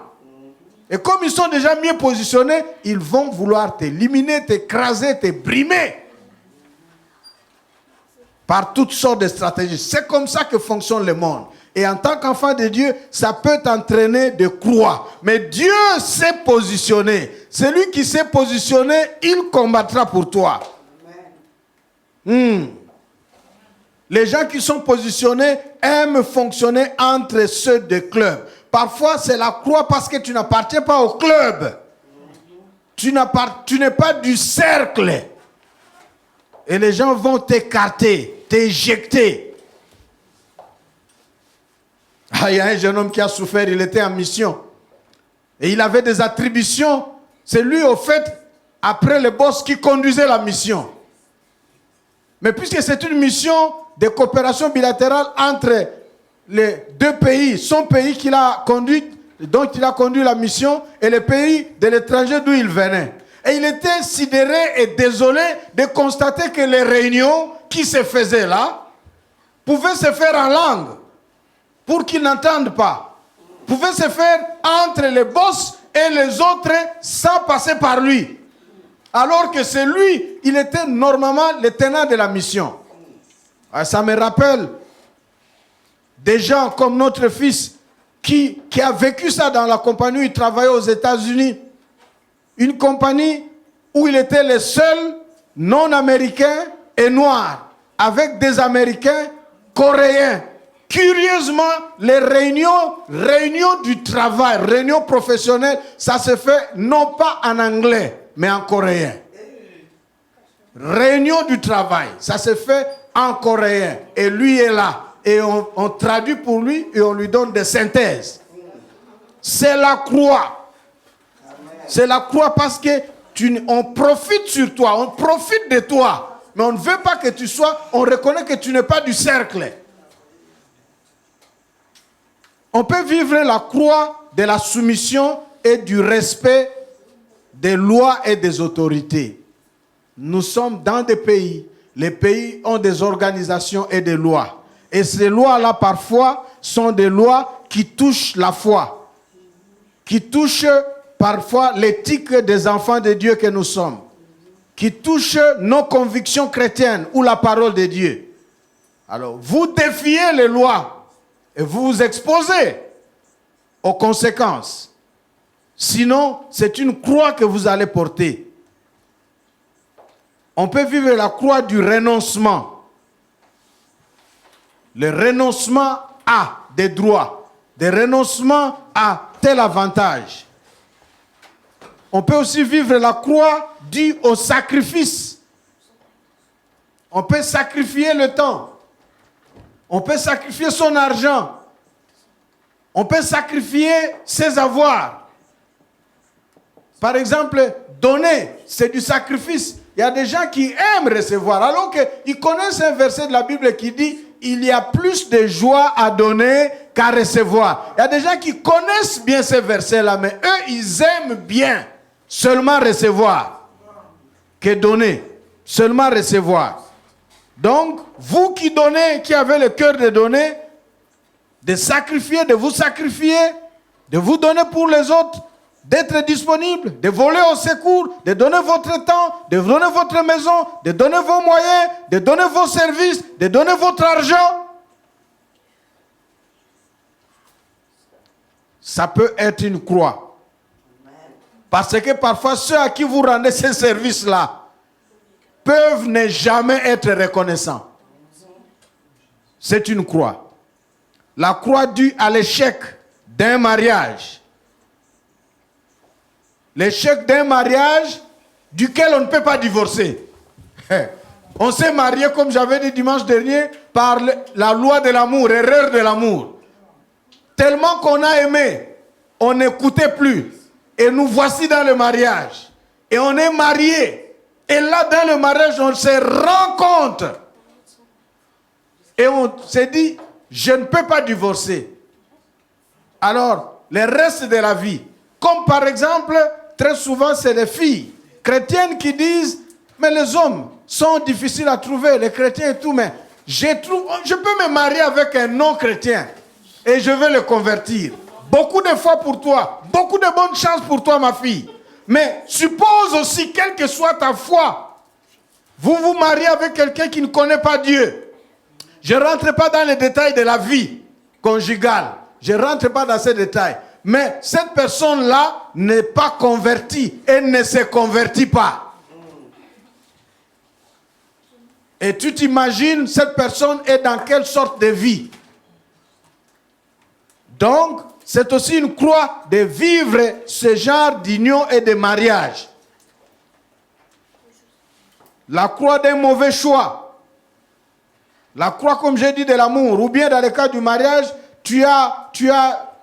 Et comme ils sont déjà mieux positionnés, ils vont vouloir t'éliminer, t'écraser, te brimer. Par toutes sortes de stratégies. C'est comme ça que fonctionne le monde. Et en tant qu'enfant de Dieu, ça peut t'entraîner de croix. Mais Dieu s'est positionné. Celui qui s'est positionné, il combattra pour toi. Les gens qui sont positionnés aiment fonctionner entre ceux des clubs. Parfois, c'est la croix parce que tu n'appartiens pas au club. Tu n'es pas du cercle. Et les gens vont t'écarter, t'éjecter. Ah, il y a un jeune homme qui a souffert, il était en mission. Et il avait des attributions. C'est lui, au fait, après le boss, qui conduisait la mission. Mais puisque c'est une mission de coopération bilatérale entre les deux pays, son pays qu'il a conduit, dont il a conduit la mission, et le pays de l'étranger d'où il venait. Et il était sidéré et désolé de constater que les réunions qui se faisaient là pouvaient se faire en langue pour qu'ils n'entendent pas. pouvait se faire entre les boss et les autres sans passer par lui. Alors que c'est lui, il était normalement le tenant de la mission. Ça me rappelle des gens comme notre fils qui a vécu ça dans la compagnie où il travaillait aux États-Unis. Une compagnie où il était le seul non-américain et noir, avec des Américains coréens. Curieusement, les réunions du travail, réunions professionnelles, ça se fait non pas en anglais, mais en coréen. Réunion du travail, ça se fait en coréen. Et lui est là. Et on traduit pour lui et on lui donne des synthèses. C'est la croix. C'est la croix parce que on profite sur toi, on profite de toi. Mais on ne veut pas que tu sois, on reconnaît que tu n'es pas du cercle. On peut vivre la croix de la soumission et du respect des lois et des autorités. Nous sommes dans des pays, les pays ont des organisations et des lois. Et ces lois-là, parfois, sont des lois qui touchent la foi, qui touchent parfois l'éthique des enfants de Dieu que nous sommes, qui touchent nos convictions chrétiennes ou la parole de Dieu. Alors, vous défiez les lois et vous vous exposez aux conséquences. Sinon, c'est une croix que vous allez porter. On peut vivre la croix du renoncement. Le renoncement à des droits, des renoncements à tel avantage. On peut aussi vivre la croix due au sacrifice. On peut sacrifier le temps. On peut sacrifier son argent. On peut sacrifier ses avoirs. Par exemple, donner, c'est du sacrifice. Il y a des gens qui aiment recevoir, alors qu'ils connaissent un verset de la Bible qui dit « Il y a plus de joie à donner qu'à recevoir ». Il y a des gens qui connaissent bien ces versets-là, mais eux, ils aiment bien seulement recevoir que donner. Seulement recevoir. Donc, vous qui donnez, qui avez le cœur de donner, de sacrifier, de vous donner pour les autres, d'être disponible, de voler au secours, de donner votre temps, de donner votre maison, de donner vos moyens, de donner vos services, de donner votre argent. Ça peut être une croix. Parce que parfois, ceux à qui vous rendez ces services-là peuvent ne jamais être reconnaissants. C'est une croix. La croix due à l'échec d'un mariage. L'échec d'un mariage duquel on ne peut pas divorcer. On s'est marié, comme j'avais dit dimanche dernier, par la loi de l'amour, erreur de l'amour. Tellement qu'on a aimé, on n'écoutait plus. Et nous voici dans le mariage. Et on est mariés. Et là, dans le mariage, on se rend compte. Et on s'est dit, je ne peux pas divorcer. Alors, le reste de la vie, comme par exemple, très souvent, c'est les filles chrétiennes qui disent, mais les hommes sont difficiles à trouver, les chrétiens et tout, mais je peux me marier avec un non-chrétien et je vais le convertir. Beaucoup de fois pour toi, beaucoup de bonnes chances pour toi, ma fille. Mais suppose aussi, quelle que soit ta foi, vous vous mariez avec quelqu'un qui ne connaît pas Dieu. Je ne rentre pas dans les détails de la vie conjugale. Je ne rentre pas dans ces détails. Mais cette personne-là n'est pas convertie. Elle ne se convertit pas. Et tu t'imagines, cette personne est dans quelle sorte de vie? Donc, c'est aussi une croix de vivre ce genre d'union et de mariage. La croix d'un mauvais choix. La croix, comme j'ai dit, de l'amour. Ou bien dans le cas du mariage, tu as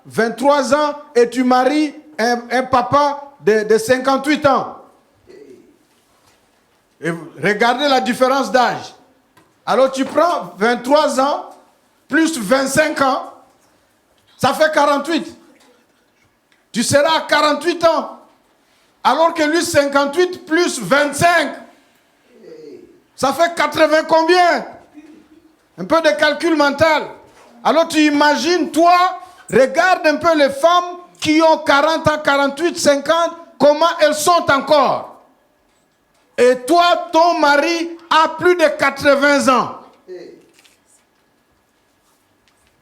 23 ans et tu maries un papa de 58 ans. Et regardez la différence d'âge. Alors tu prends 23 ans plus 25 ans, ça fait 48. Tu seras à 48 ans. Alors que lui, 58 plus 25, ça fait 80 combien? Un peu de calcul mental. Alors tu imagines, toi, Regarde un peu les femmes qui ont 40 ans, 48, 50, comment elles sont encore. Et toi, ton mari a plus de 80 ans.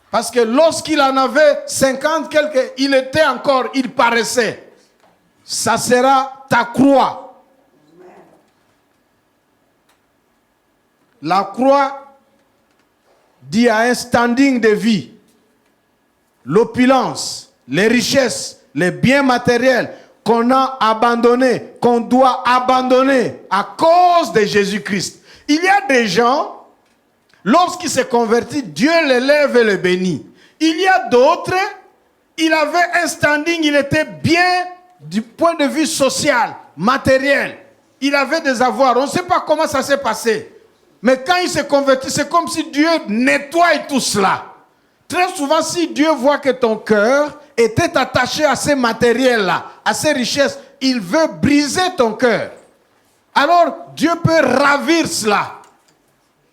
Parce que lorsqu'il en avait 50 quelques, il paraissait. Ça sera ta croix. La croix dit à un standing de vie. L'opulence, les richesses, les biens matériels qu'on a abandonnés, qu'on doit abandonner à cause de Jésus-Christ. Il y a des gens, lorsqu'ils se convertissent, Dieu les lève et les bénit. Il y a d'autres, il avait un standing, il était bien du point de vue social, matériel. Il avait des avoirs. On ne sait pas comment ça s'est passé. Mais quand il se convertit, c'est comme si Dieu nettoie tout cela. Très souvent, si Dieu voit que ton cœur était attaché à ces matériels-là, à ces richesses, il veut briser ton cœur. Alors, Dieu peut ravir cela.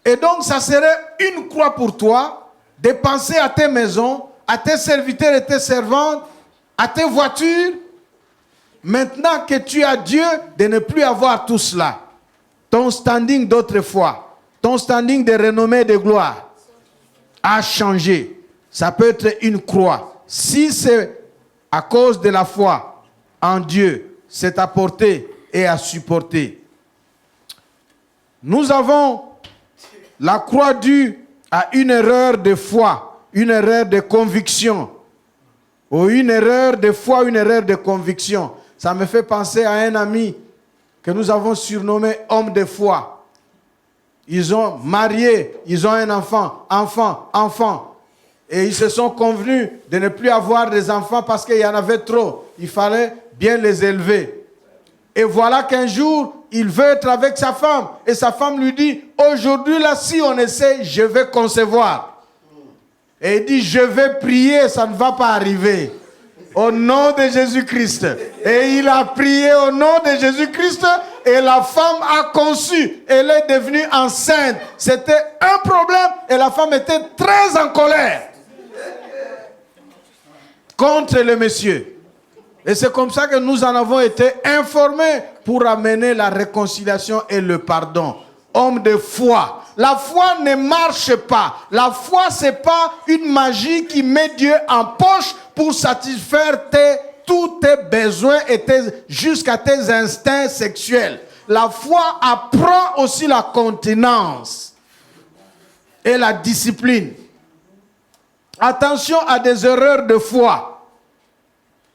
Et donc, ça serait une croix pour toi de penser à tes maisons, à tes serviteurs et tes servantes, à tes voitures. Maintenant que tu as Dieu, de ne plus avoir tout cela. Ton standing d'autrefois, ton standing de renommée et de gloire a changé. Ça peut être une croix. Si c'est à cause de la foi en Dieu, c'est à porter et à supporter. Nous avons la croix due à une erreur de foi, une erreur de conviction. Ou une erreur de foi, une erreur de conviction. Ça me fait penser à un ami que nous avons surnommé homme de foi. Ils ont marié, ils ont un enfant. Et ils se sont convenus de ne plus avoir des enfants parce qu'il y en avait trop. Il fallait bien les élever. Et voilà qu'un jour, il veut être avec sa femme. Et sa femme lui dit, aujourd'hui là, si on essaie, je vais concevoir. Et il dit, je vais prier, ça ne va pas arriver. Au nom de Jésus-Christ. Et il a prié au nom de Jésus-Christ et la femme a conçu. Elle est devenue enceinte. C'était un problème et la femme était très en colère contre le monsieur. Et c'est comme ça que nous en avons été informés pour amener la réconciliation et le pardon. Homme de foi. La foi ne marche pas. La foi, ce n'est pas une magie qui met Dieu en poche pour satisfaire tous tes besoins et jusqu'à tes instincts sexuels. La foi apprend aussi la continence et la discipline. Attention à des erreurs de foi.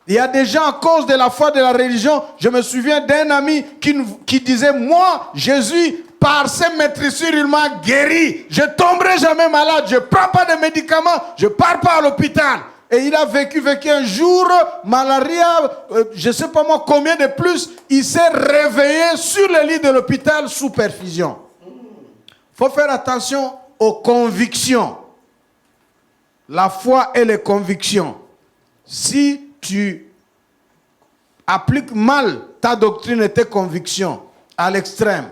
Il y a des gens à cause de la foi de la religion. Je me souviens d'un ami qui disait, moi, Jésus, par ses maîtrisures, il m'a guéri. Je ne tomberai jamais malade. Je ne prends pas de médicaments. Je ne pars pas à l'hôpital. Et il a vécu un jour, malaria, je ne sais pas moi combien de plus. Il s'est réveillé sur le lit de l'hôpital sous perfusion. Il faut faire attention aux convictions. La foi et les convictions. Si tu appliques mal ta doctrine et tes convictions à l'extrême,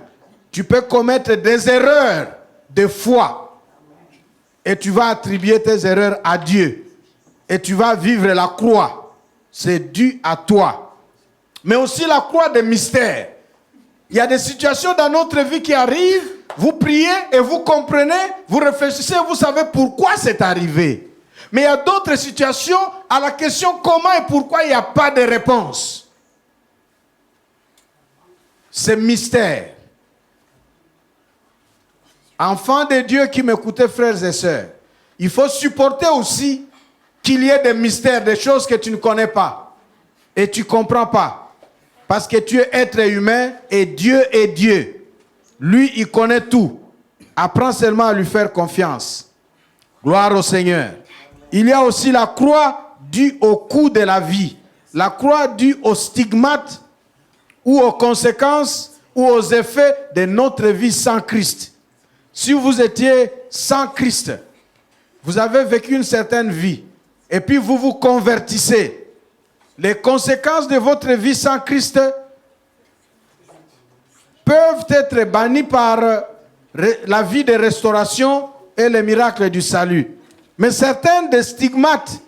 tu peux commettre des erreurs de foi et tu vas attribuer tes erreurs à Dieu et tu vas vivre la croix. C'est dû à toi. Mais aussi la croix des mystères. Il y a des situations dans notre vie qui arrivent, vous priez et vous comprenez, vous réfléchissez, vous savez pourquoi c'est arrivé. Mais il y a d'autres situations à la question comment et pourquoi il n'y a pas de réponse. C'est mystère. Enfants de Dieu qui m'écoutez, frères et sœurs, il faut supporter aussi qu'il y ait des mystères, des choses que tu ne connais pas et tu ne comprends pas. Parce que tu es être humain et Dieu est Dieu. Lui, il connaît tout. Apprends seulement à lui faire confiance. Gloire au Seigneur. Il y a aussi la croix due au coût de la vie. La croix due aux stigmates ou aux conséquences ou aux effets de notre vie sans Christ. Si vous étiez sans Christ, vous avez vécu une certaine vie et puis vous vous convertissez. Les conséquences de votre vie sans Christ peuvent être bannies par la vie de restauration et les miracles du salut. Mais certains des stigmates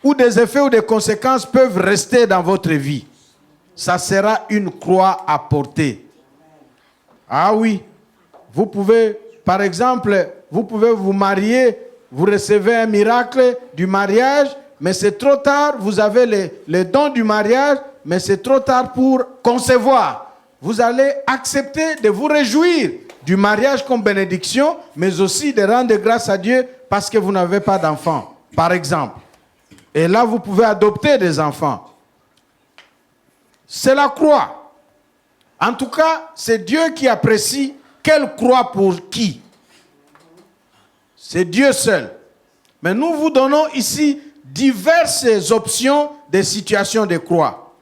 où des effets ou des conséquences peuvent rester dans votre vie, ça sera une croix à porter. Ah oui, vous pouvez, par exemple, vous pouvez vous marier, vous recevez un miracle du mariage, mais c'est trop tard, vous avez les dons du mariage, mais c'est trop tard pour concevoir. Vous allez accepter de vous réjouir du mariage comme bénédiction, mais aussi de rendre grâce à Dieu parce que vous n'avez pas d'enfants, par exemple. Et là, vous pouvez adopter des enfants. C'est la croix. En tout cas, c'est Dieu qui apprécie quelle croix pour qui. C'est Dieu seul. Mais nous vous donnons ici diverses options de situations de croix.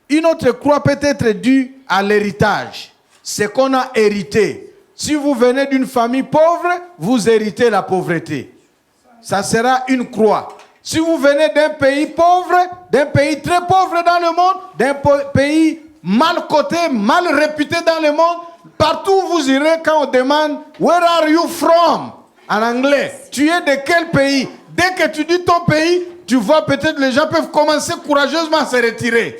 Une autre croix peut être due à l'héritage. C'est qu'on a hérité. Si vous venez d'une famille pauvre, vous héritez la pauvreté. Ça sera une croix. Si vous venez d'un pays pauvre, d'un pays très pauvre dans le monde, d'un pays mal coté, mal réputé dans le monde, partout où vous irez, quand on demande « Where are you from ?» en anglais, tu es de quel pays? Dès que tu dis ton pays, tu vois peut-être les gens peuvent commencer courageusement à se retirer.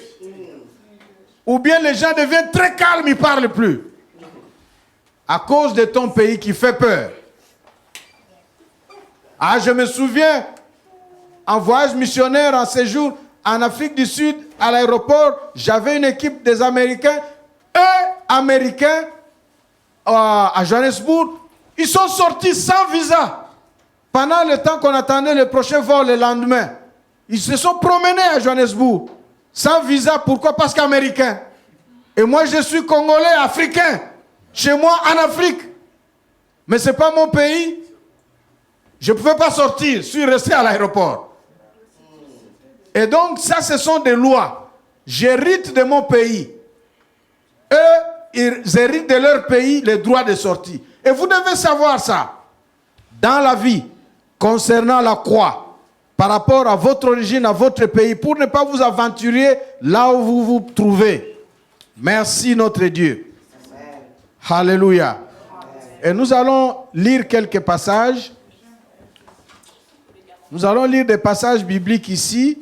Ou bien les gens deviennent très calmes, ils ne parlent plus. À cause de ton pays qui fait peur. Ah, je me souviens, en voyage missionnaire, en séjour en Afrique du Sud, à l'aéroport, j'avais une équipe des Américains. Eux, Américains, à Johannesburg, ils sont sortis sans visa. Pendant le temps qu'on attendait le prochain vol le lendemain. Ils se sont promenés à Johannesburg. Sans visa, pourquoi? Parce qu'américains. Et moi, je suis congolais, africain. Chez moi, en Afrique. Mais ce n'est pas mon pays. Je ne pouvais pas sortir. Je suis resté à l'aéroport. Et donc, ça, ce sont des lois. J'hérite de mon pays. Eux, ils héritent de leur pays les droits de sortie. Et vous devez savoir ça. Dans la vie, concernant la croix, par rapport à votre origine, à votre pays, pour ne pas vous aventurer là où vous vous trouvez. Merci notre Dieu. Amen. Alléluia. Amen. Et nous allons lire quelques passages. Nous allons lire des passages bibliques ici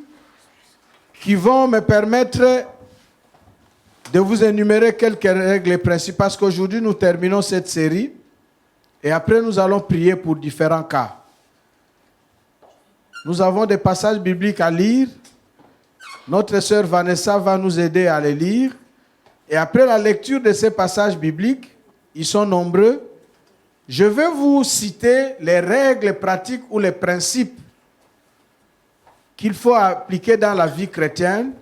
qui vont me permettre de vous énumérer quelques règles et principes parce qu'aujourd'hui nous terminons cette série et après nous allons prier pour différents cas. Nous avons des passages bibliques à lire. Notre sœur Vanessa va nous aider à les lire. Et après la lecture de ces passages bibliques, ils sont nombreux, je vais vous citer les règles pratiques ou les principes qu'il faut appliquer dans la vie chrétienne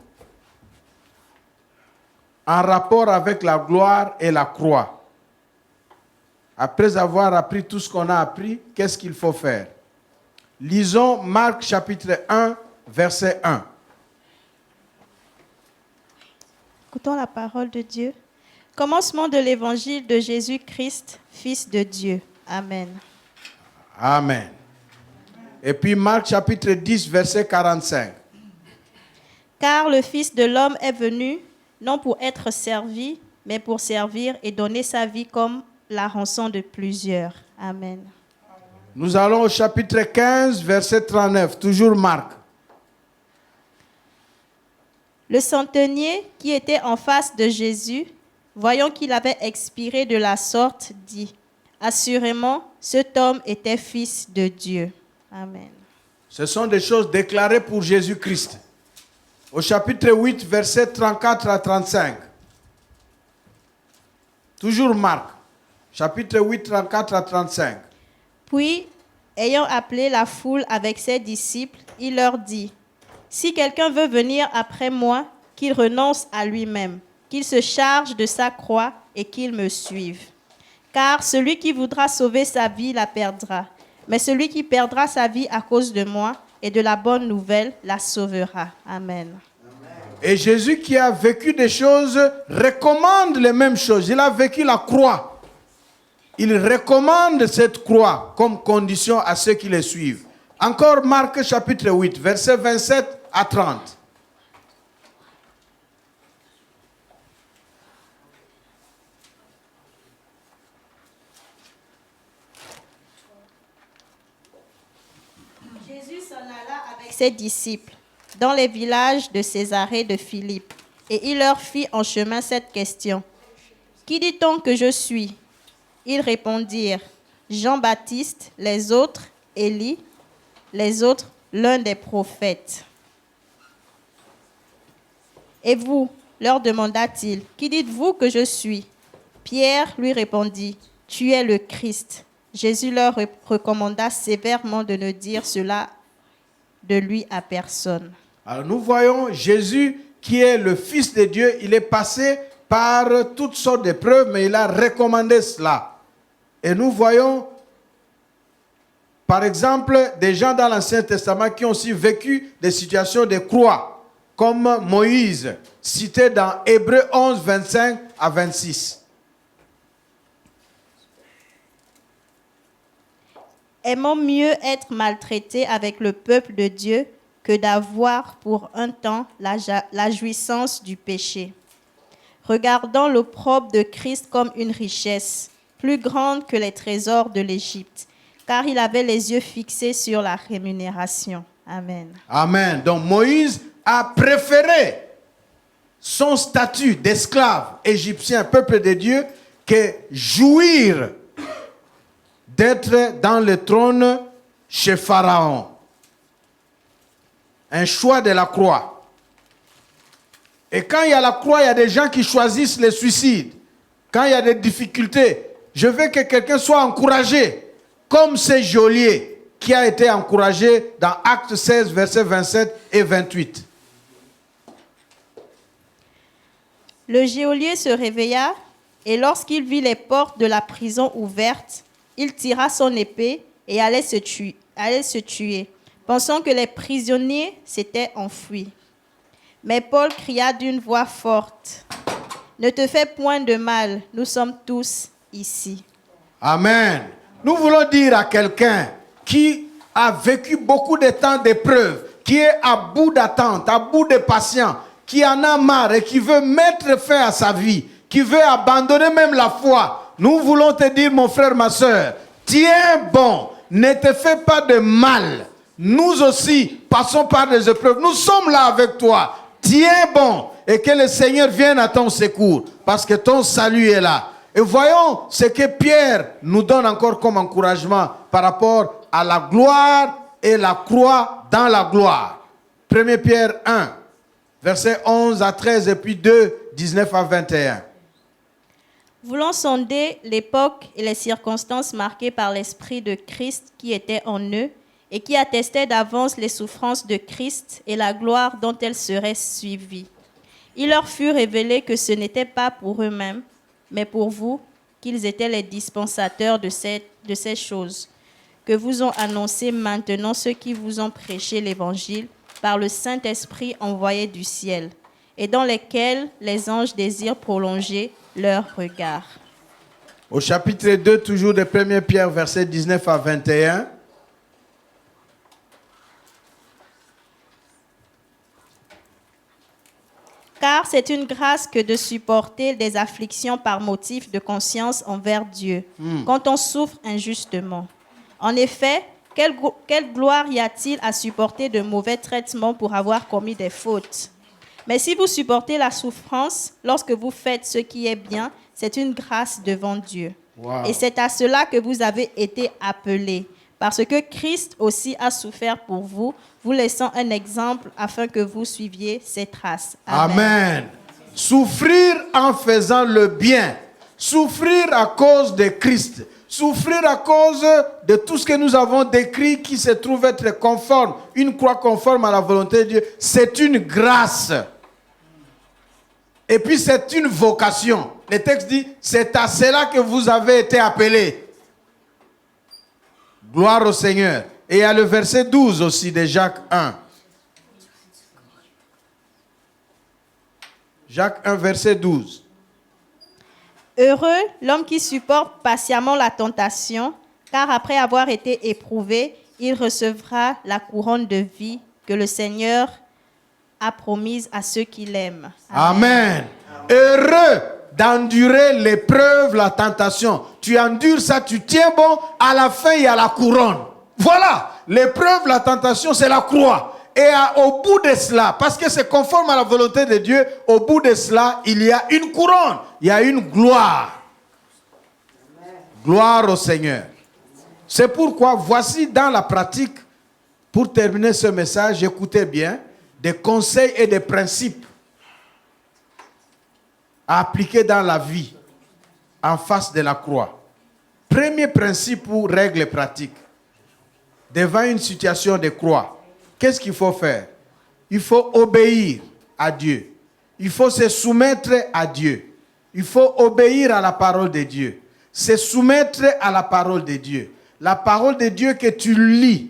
en rapport avec la gloire et la croix. Après avoir appris tout ce qu'on a appris, qu'est-ce qu'il faut faire? Lisons Marc chapitre 1, verset 1. Écoutons la parole de Dieu. Commencement de l'évangile de Jésus-Christ, Fils de Dieu. Amen. Amen. Et puis Marc chapitre 10, verset 45. Car le Fils de l'homme est venu, non pour être servi, mais pour servir et donner sa vie comme la rançon de plusieurs. Amen. Nous allons au chapitre 15, verset 39, toujours Marc. Le centenier qui était en face de Jésus, voyant qu'il avait expiré de la sorte, dit, « Assurément, cet homme était fils de Dieu. » Amen. Ce sont des choses déclarées pour Jésus-Christ. Au chapitre 8, verset 34 à 35. Toujours Marc, chapitre 8, 34 à 35. Puis, ayant appelé la foule avec ses disciples, il leur dit, « Si quelqu'un veut venir après moi, qu'il renonce à lui-même, qu'il se charge de sa croix et qu'il me suive. Car celui qui voudra sauver sa vie la perdra, mais celui qui perdra sa vie à cause de moi et de la bonne nouvelle la sauvera. » Amen. Et Jésus qui a vécu des choses recommande les mêmes choses. Il a vécu la croix. Il recommande cette croix comme condition à ceux qui le suivent. Encore Marc chapitre 8, versets 27 à 30. ses disciples dans les villages de Césarée de Philippe, et il leur fit en chemin cette question. « Qui dit-on que je suis ?» Ils répondirent, « Jean-Baptiste, les autres, Élie, les autres, l'un des prophètes. » « Et vous, leur demanda-t-il, qui dites-vous que je suis ?» Pierre lui répondit, « Tu es le Christ. » Jésus leur recommanda sévèrement de ne dire cela de lui à personne. Alors nous voyons Jésus qui est le Fils de Dieu, il est passé par toutes sortes d'épreuves, mais il a recommandé cela. Et nous voyons, par exemple, des gens dans l'Ancien Testament qui ont aussi vécu des situations de croix, comme Moïse, cité dans Hébreux 11, 25 à 26. Aimons mieux être maltraités avec le peuple de Dieu que d'avoir pour un temps la jouissance du péché. Regardons l'opprobre de Christ comme une richesse, plus grande que les trésors de l'Égypte, car il avait les yeux fixés sur la rémunération. Amen. Amen. Donc Moïse a préféré son statut d'esclave égyptien, peuple de Dieu, que jouir d'être dans le trône chez Pharaon. Un choix de la croix. Et quand il y a la croix, il y a des gens qui choisissent le suicide. Quand il y a des difficultés, je veux que quelqu'un soit encouragé, comme ce geôlier qui a été encouragé dans Actes 16, versets 27 et 28. Le geôlier se réveilla et lorsqu'il vit les portes de la prison ouvertes, il tira son épée et allait se tuer, pensant que les prisonniers s'étaient enfuis. Mais Paul cria d'une voix forte, « Ne te fais point de mal, nous sommes tous ici. » Amen. Nous voulons dire à quelqu'un qui a vécu beaucoup de temps d'épreuve, qui est à bout d'attente, à bout de patience, qui en a marre et qui veut mettre fin à sa vie, qui veut abandonner même la foi. Nous voulons te dire, mon frère, ma soeur, tiens bon, ne te fais pas de mal. Nous aussi passons par des épreuves. Nous sommes là avec toi. Tiens bon et que le Seigneur vienne à ton secours parce que ton salut est là. Et voyons ce que Pierre nous donne encore comme encouragement par rapport à la gloire et la croix dans la gloire. 1 Pierre 1, versets 11 à 13 et puis 2, 19 à 21. Voulant sonder l'époque et les circonstances marquées par l'Esprit de Christ qui était en eux et qui attestait d'avance les souffrances de Christ et la gloire dont elles seraient suivies. Il leur fut révélé que ce n'était pas pour eux-mêmes, mais pour vous, qu'ils étaient les dispensateurs de ces choses, que vous ont annoncé maintenant ceux qui vous ont prêché l'Évangile par le Saint-Esprit envoyé du ciel, et dans lesquels les anges désirent prolonger leur regard. Au chapitre 2, toujours de 1 Pierre, versets 19 à 21. Car c'est une grâce que de supporter des afflictions par motif de conscience envers Dieu, quand on souffre injustement. En effet, quelle gloire y a-t-il à supporter de mauvais traitements pour avoir commis des fautes? Mais si vous supportez la souffrance lorsque vous faites ce qui est bien, c'est une grâce devant Dieu. Wow. Et c'est à cela que vous avez été appelés, parce que Christ aussi a souffert pour vous, vous laissant un exemple afin que vous suiviez ses traces. Amen. Amen. Souffrir en faisant le bien, souffrir à cause de Christ, souffrir à cause de tout ce que nous avons décrit qui se trouve être conforme, une croix conforme à la volonté de Dieu, c'est une grâce. Et puis c'est une vocation. Le texte dit, c'est à cela que vous avez été appelés. Gloire au Seigneur. Et il y a le verset 12 aussi de Jacques 1. Jacques 1, verset 12. Heureux l'homme qui supporte patiemment la tentation, car après avoir été éprouvé, il recevra la couronne de vie que le Seigneur a promise à ceux qui l'aiment. Amen. Heureux d'endurer l'épreuve, la tentation. Tu endures ça, tu tiens bon, à la fin il y a la couronne. Voilà, l'épreuve, la tentation, c'est la croix. Et au bout de cela, parce que c'est conforme à la volonté de Dieu, au bout de cela, il y a une couronne, il y a une gloire. Gloire au Seigneur. C'est pourquoi, voici dans la pratique, pour terminer ce message, écoutez bien, des conseils et des principes à appliquer dans la vie, en face de la croix. Premier principe ou règle pratique. Devant une situation de croix, qu'est-ce qu'il faut faire? Il faut obéir à Dieu. Il faut se soumettre à Dieu. Il faut obéir à la parole de Dieu. Se soumettre à la parole de Dieu. La parole de Dieu que tu lis,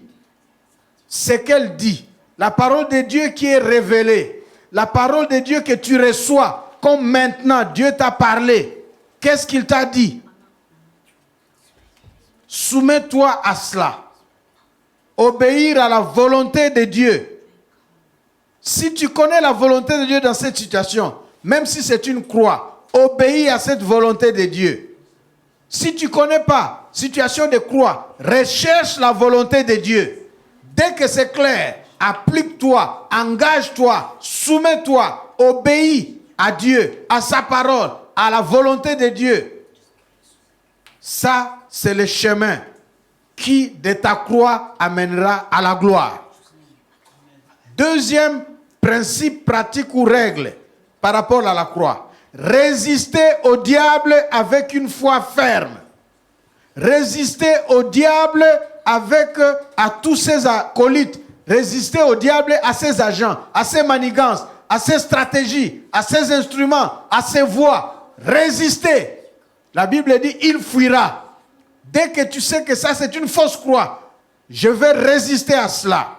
ce qu'elle dit. La parole de Dieu qui est révélée. La parole de Dieu que tu reçois. Comme maintenant, Dieu t'a parlé. Qu'est-ce qu'il t'a dit? Soumets-toi à cela. Obéir à la volonté de Dieu. Si tu connais la volonté de Dieu dans cette situation, même si c'est une croix, obéis à cette volonté de Dieu. Si tu ne connais pas situation de croix, recherche la volonté de Dieu. Dès que c'est clair, applique-toi, engage-toi, soumets-toi, obéis à Dieu, à sa parole, à la volonté de Dieu. Ça, c'est le chemin qui, de ta croix, amènera à la gloire. Deuxième principe pratique ou règle par rapport à la croix. Résister au diable avec une foi ferme. Résister au diable avec à tous ses acolytes. Résister au diable à ses agents, à ses manigances, à ses stratégies, à ses instruments, à ses voies. Résister. La Bible dit, il fuira. Dès que tu sais que ça c'est une fausse croix, je vais résister à cela.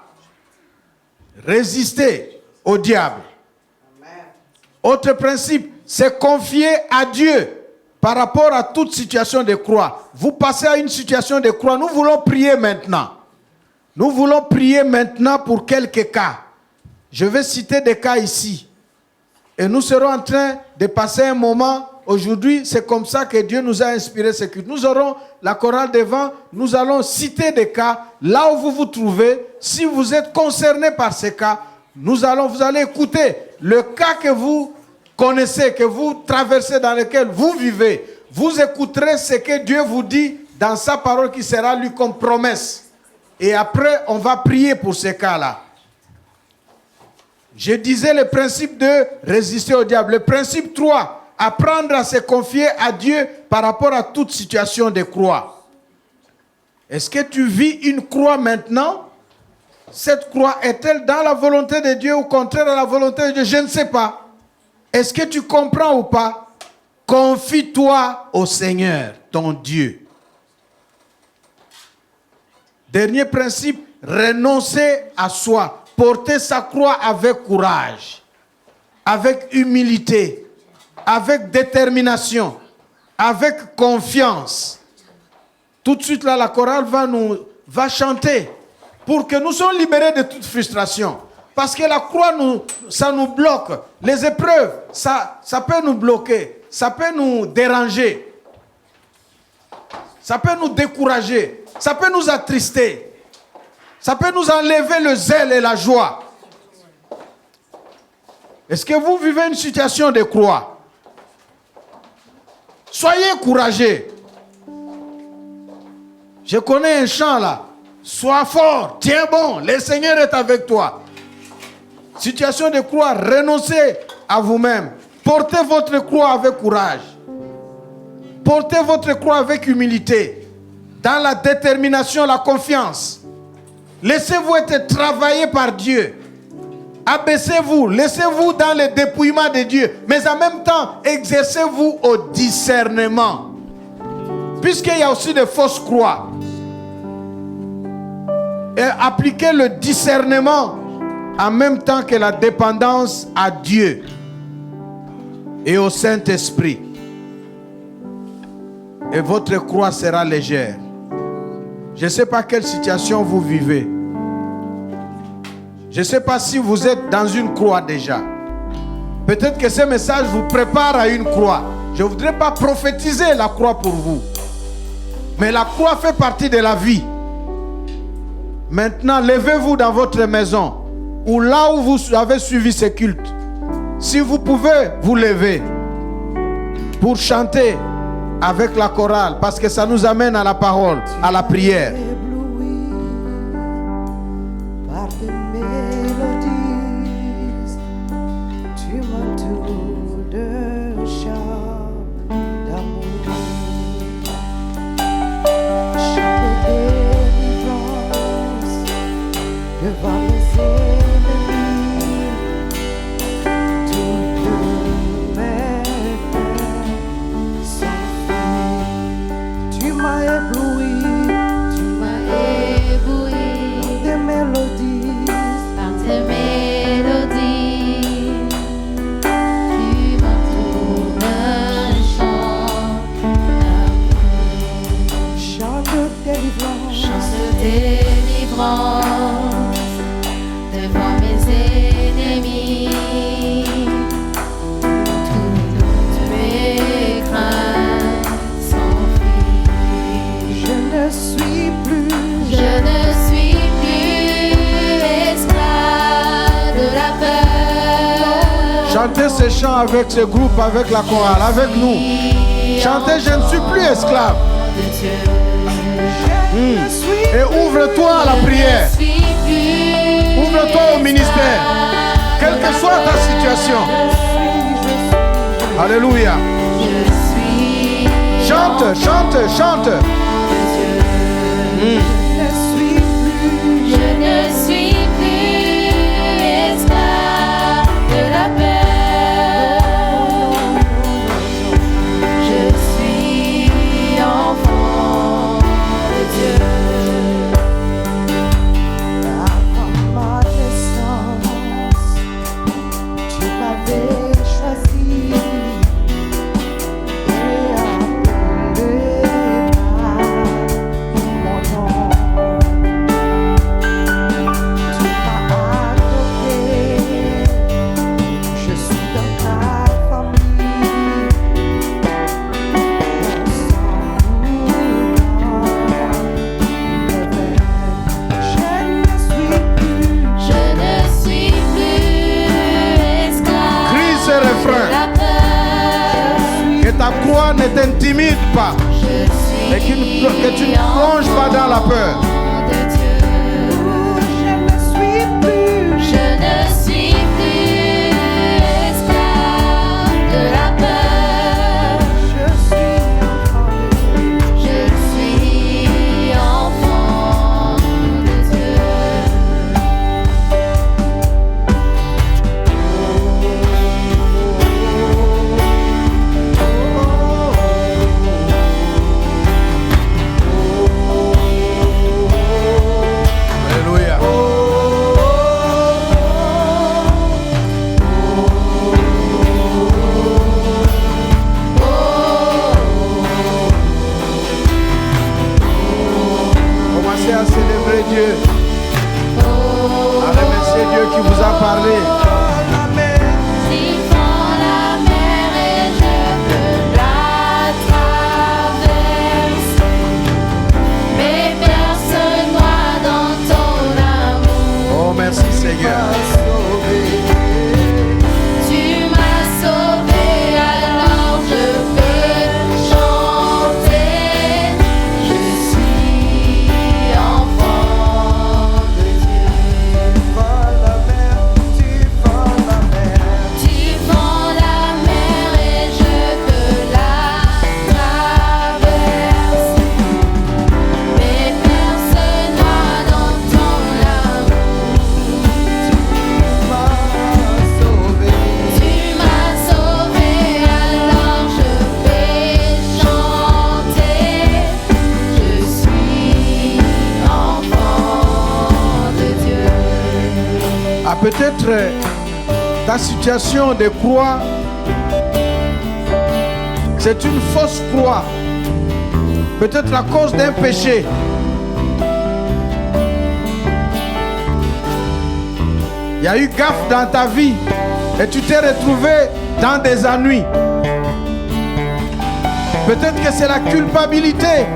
Résister au diable. Amen. Autre principe, c'est confier à Dieu par rapport à toute situation de croix. Vous passez à une situation de croix, nous voulons prier maintenant. Nous voulons prier maintenant pour quelques cas. Je vais citer des cas ici. Et nous serons en train de passer un moment. Aujourd'hui, c'est comme ça que Dieu nous a inspiré ce culte. Nous aurons la chorale devant. Nous allons citer des cas. Là où vous vous trouvez, si vous êtes concerné par ces cas, vous allez écouter le cas que vous connaissez, que vous traversez, dans lequel vous vivez. Vous écouterez ce que Dieu vous dit dans sa parole qui sera lui comme promesse. Et après, on va prier pour ces cas-là. Je disais le principe de résister au diable. Le principe 3, apprendre à se confier à Dieu par rapport à toute situation de croix. Est-ce que tu vis une croix maintenant? Cette croix est-elle dans la volonté de Dieu ou contraire à la volonté de Dieu? Je ne sais pas. Est-ce que tu comprends ou pas? Confie-toi au Seigneur, ton Dieu. Dernier principe, renoncer à soi. Porter sa croix avec courage, avec humilité, avec détermination, avec confiance. Tout de suite là, la chorale va chanter pour que nous soyons libérés de toute frustration. Parce que la croix, ça nous bloque. Les épreuves, ça peut nous bloquer. Ça peut nous déranger. Ça peut nous décourager. Ça peut nous attrister. Ça peut nous enlever le zèle et la joie. Est-ce que vous vivez une situation de croix? Soyez courageux. Je connais un chant là. Sois fort, tiens bon, le Seigneur est avec toi. Situation de croix, renoncez à vous-même. Portez votre croix avec courage. Portez votre croix avec humilité. Dans la détermination, la confiance. Laissez-vous être travaillé par Dieu. Abaissez-vous, laissez-vous dans le dépouillement de Dieu. Mais en même temps, exercez-vous au discernement. Puisqu'il y a aussi des fausses croix. Et appliquez le discernement en même temps que la dépendance à Dieu et au Saint-Esprit. Et votre croix sera légère. Je ne sais pas quelle situation vous vivez. Je ne sais pas si vous êtes dans une croix déjà. Peut-être que ce message vous prépare à une croix. Je ne voudrais pas prophétiser la croix pour vous. Mais la croix fait partie de la vie. Maintenant, levez-vous dans votre maison. ou là où vous avez suivi ces cultes, si vous pouvez vous lever pour chanter avec la chorale, parce que ça nous amène à la parole, à la prière. Par des mélodies, tu m'entoures de chants d'amour. Chante délivrance devant mes ennemis. Toutes mes peines s'enfuient. Tu m'as ébloui. Des mélodies, par tes mélodies, tu m'entoures d'un chant d'amour. chante délivrance, Chante délivrance devant mes ennemis. Toutes mes craintes s'enfuient. je ne suis plus. Je ne suis plus esclave de la peur. Chantez ces chants avec ce groupe, avec la chorale, avec nous. Chantez, je ne suis plus esclave. De Dieu. Je ne suis Et ouvre-toi à la prière. Je suis plus Ouvre-toi au ministère. Quelle que soit ta situation. Alléluia. Je suis Chante, chante, chante. je ne suis plus. Je ne suis plus esclave de la peur. Je suis enfant de Dieu. Avant ma naissance, tu m'avais choisi et appelé par mon nom. Tu m'as adopté, je suis dans ta famille. Mon sang coulant mes veines. Je ne suis plus esclave Crie ce de refrain. la peur. Que ta croix ne t'intimide pas. Je Et suis que tu ne plonges pas dans la peur. enfant de Dieu. Je ne suis plus. Je ne suis plus esclave de la peur. Je suis enfant de Dieu. Je suis enfant de Dieu. Alléluia. Commencez à célébrer Dieu. À remercier Dieu qui vous a parlé. Si fend la mer et je peux la traverser, mais personne noie dans ton amour. Oh, merci Seigneur. Tu m'as sauvé, alors je peux chanter. Je suis enfant de Dieu. Tu fends la mer et je peux la traverser, mais personne noie dans ton amour. Tu m'as sauvé, alors je vais chanter. Je suis enfant de Dieu. Ah, peut-être ta situation de croix, c'est une fausse croix. Peut-être à cause d'un péché. Il y a eu gaffe dans ta vie et tu t'es retrouvé dans des ennuis. Peut-être que c'est la culpabilité.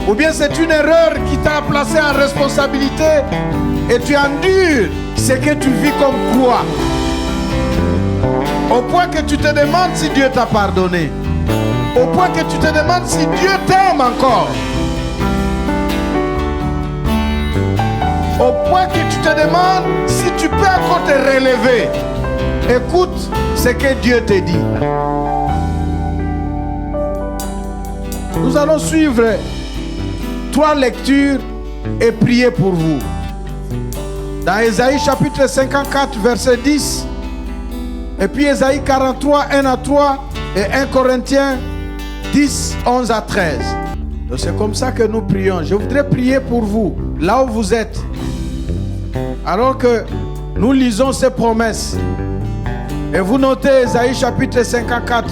Ou bien c'est une erreur qui t'a placé en responsabilité et tu endures ce que tu vis comme croix. Au point que tu te demandes si Dieu t'a pardonné. Au point que tu te demandes si Dieu t'aime encore. Au point que tu te demandes si tu peux encore te relever. Écoute ce que Dieu te dit. Nous allons suivre 3 lectures et prier pour vous. Dans Ésaïe chapitre 54, verset 10, et puis Ésaïe 43, 1 à 3, et 1 Corinthiens 10, 11 à 13. Donc c'est comme ça que nous prions. Je voudrais prier pour vous, là où vous êtes. Alors que nous lisons ces promesses. Et vous notez Ésaïe chapitre 54,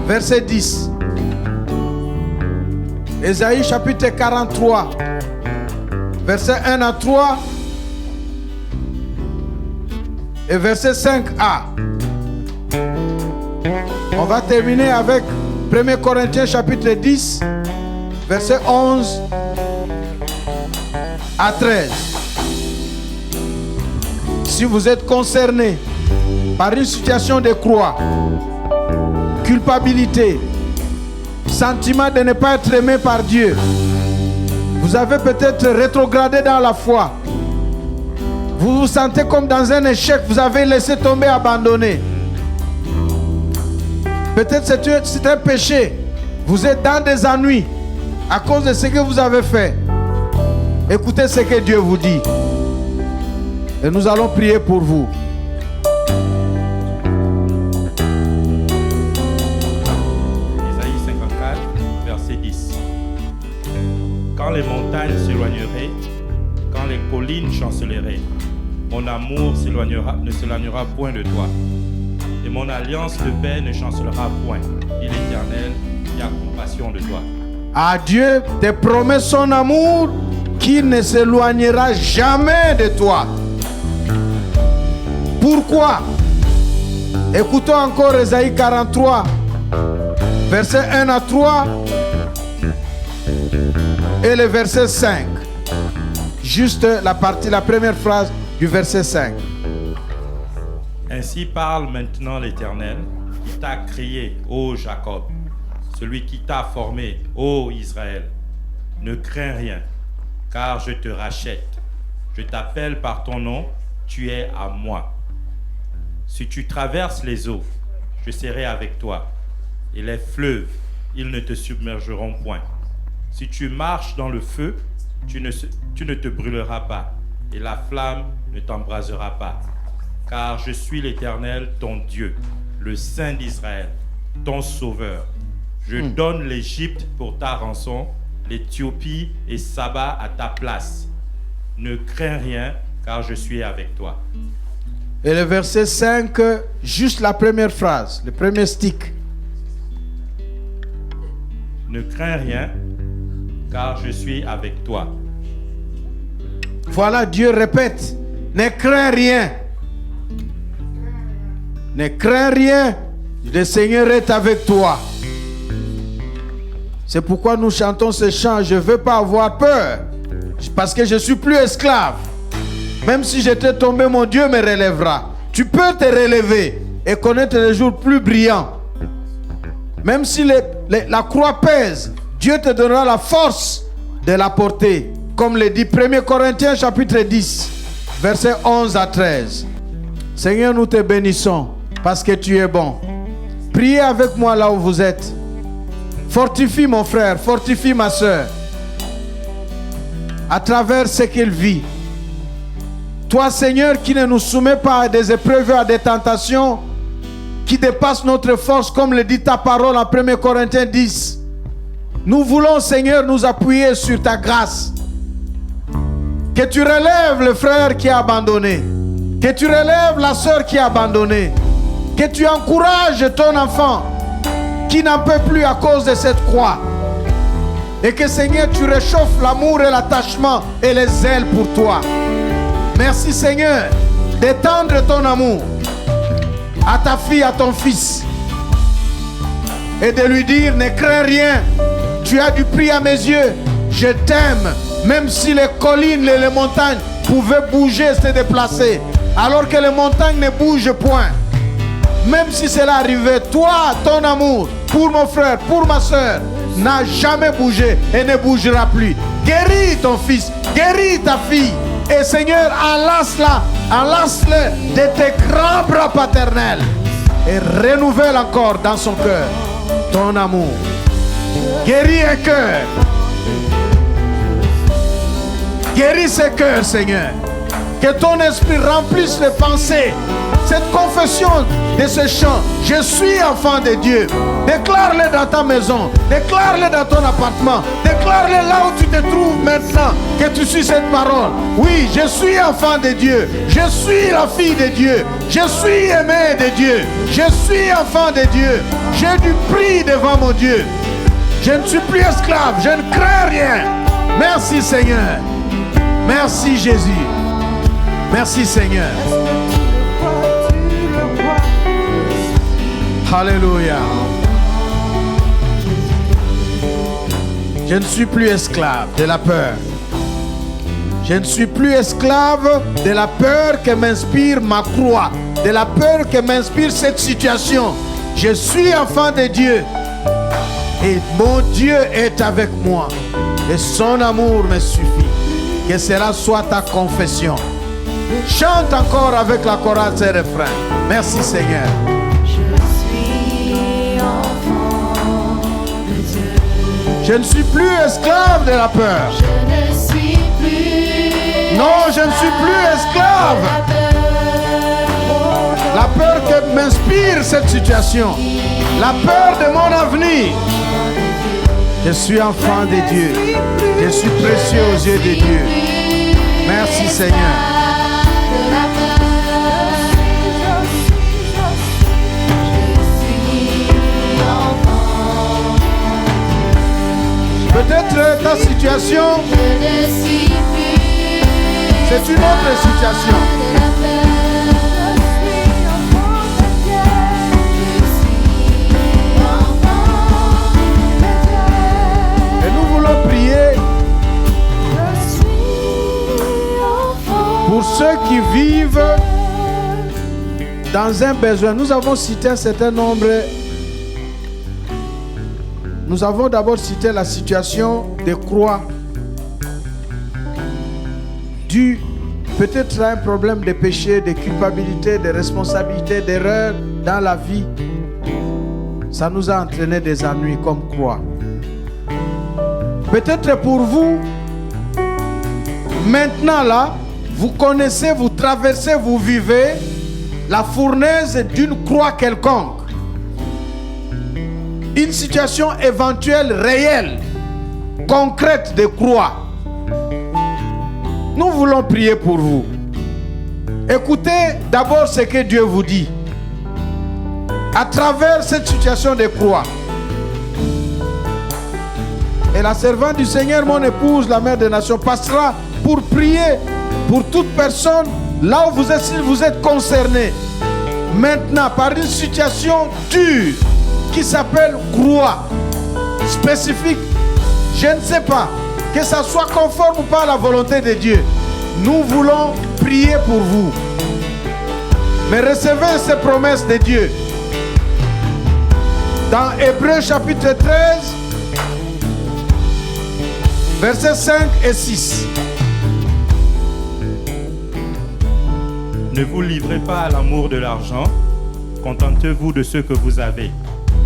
verset 10. Ésaïe chapitre 43, verset 1 à 3 et verset 5a. On va terminer avec 1 Corinthiens chapitre 10, verset 11 à 13. Si vous êtes concerné par une situation de croix, culpabilité, sentiment de ne pas être aimé par Dieu, vous avez peut-être rétrogradé dans la foi, vous vous sentez comme dans un échec, vous avez laissé tomber, abandonné. Peut-être c'est un péché, vous êtes dans des ennuis à cause de ce que vous avez fait. Écoutez ce que Dieu vous dit. Et nous allons prier pour vous. Ésaïe 54, verset 10. Quand les montagnes s'éloigneraient, quand les collines chanceleraient, mon amour ne s'éloignera point de toi. Et mon alliance de paix ne chancelera point, dit l'Éternel, qui a compassion de toi. À Dieu te promet son amour qui ne s'éloignera jamais de toi. Pourquoi? Écoutons encore Ésaïe 43, verset 1 à 3 et le verset 5. Juste la première phrase du verset 5. Ainsi parle maintenant l'Éternel, qui t'a créé, ô Jacob, celui qui t'a formé, ô Israël. Ne crains rien, car je te rachète. Je t'appelle par ton nom, tu es à moi. Si tu traverses les eaux, je serai avec toi, et les fleuves, ils ne te submergeront point. Si tu marches dans le feu, tu ne te brûleras pas, et la flamme ne t'embrasera pas. Car je suis l'Éternel, ton Dieu, le Saint d'Israël, ton Sauveur. Je donne l'Égypte pour ta rançon, l'Éthiopie et Saba à ta place. Ne crains rien, car je suis avec toi. Et le verset 5, juste la première phrase, le premier stick. Ne crains rien, car je suis avec toi. Voilà, Dieu répète, ne crains rien. Ne crains rien, le Seigneur est avec toi. C'est pourquoi nous chantons ce chant, je ne veux pas avoir peur, parce que je ne suis plus esclave. Même si j'étais tombé, mon Dieu me relèvera. Tu peux te relever et connaître les jours plus brillants. Même si la croix pèse, Dieu te donnera la force de la porter. Comme le dit 1 Corinthiens chapitre 10, versets 11 à 13. Seigneur, nous te bénissons parce que tu es bon. Priez avec moi là où vous êtes. Fortifie mon frère, fortifie ma soeur. À travers ce qu'il vit. Toi, Seigneur, qui ne nous soumets pas à des épreuves, à des tentations qui dépassent notre force, comme le dit ta parole en 1 Corinthiens 10. Nous voulons, Seigneur, nous appuyer sur ta grâce. Que tu relèves le frère qui a abandonné. Que tu relèves la sœur qui a abandonné. Que tu encourages ton enfant qui n'en peut plus à cause de cette croix. Et que, Seigneur, tu réchauffes l'amour et l'attachement et les ailes pour toi. Merci, Seigneur, d'étendre ton amour à ta fille, à ton fils. Et de lui dire, ne crains rien. Tu as du prix à mes yeux. Je t'aime. Même si les collines et les montagnes pouvait bouger et se déplacer, alors que les montagnes ne bougent point. Même si cela arrivait, toi, ton amour pour mon frère, pour ma soeur, n'a jamais bougé et ne bougera plus. Guéris ton fils, guéris ta fille. Et Seigneur, enlace-le de tes grands bras paternels et renouvelle encore dans son cœur ton amour. Guéris un cœur. Guéris ce cœur, Seigneur. Que ton esprit remplisse les pensées. Cette confession de ce chant, je suis enfant de Dieu. Déclare-le dans ta maison, déclare-le dans ton appartement, déclare-le là où tu te trouves maintenant, que tu suis cette parole. Oui, je suis enfant de Dieu, je suis la fille de Dieu, je suis aimé de Dieu, je suis enfant de Dieu, j'ai du prix devant mon Dieu. Je ne suis plus esclave, je ne crains rien. Merci Seigneur, merci Jésus, merci Seigneur. Alléluia. Je ne suis plus esclave de la peur. Je ne suis plus esclave de la peur que m'inspire ma croix, de la peur que m'inspire cette situation. Je suis enfant de Dieu et mon Dieu est avec moi et son amour me suffit. Que cela soit ta confession. Chante encore avec la chorale ces refrains. Merci Seigneur. Je ne suis plus esclave de la peur. Je ne suis plus. Non, je ne suis plus esclave. La peur que m'inspire cette situation. La peur de mon avenir. Je suis enfant de Dieu. Je suis précieux aux yeux de Dieu. Merci Seigneur. Peut-être ta situation, c'est une autre situation. Et nous voulons prier pour ceux qui vivent dans un besoin. Nous avons cité un certain nombre. Nous avons d'abord cité la situation des croix due peut-être à un problème de péché, de culpabilité, de responsabilité, d'erreur dans la vie. Ça nous a entraîné des ennuis comme croix. Peut-être pour vous, maintenant là, vous connaissez, vous traversez, vous vivez la fournaise d'une croix quelconque. Une situation éventuelle, réelle, concrète de croix. Nous voulons prier pour vous. Écoutez d'abord ce que Dieu vous dit. À travers cette situation de croix. Et la servante du Seigneur, mon épouse, la mère des nations, passera pour prier pour toute personne là où vous êtes, si vous êtes concerné. Maintenant, par une situation dure qui s'appelle croix spécifique, je ne sais pas, que ça soit conforme ou pas à la volonté de Dieu. Nous voulons prier pour vous. Mais recevez ces promesses de Dieu. Dans Hébreux chapitre 13, versets 5 et 6. Ne vous livrez pas à l'amour de l'argent, contentez-vous de ce que vous avez.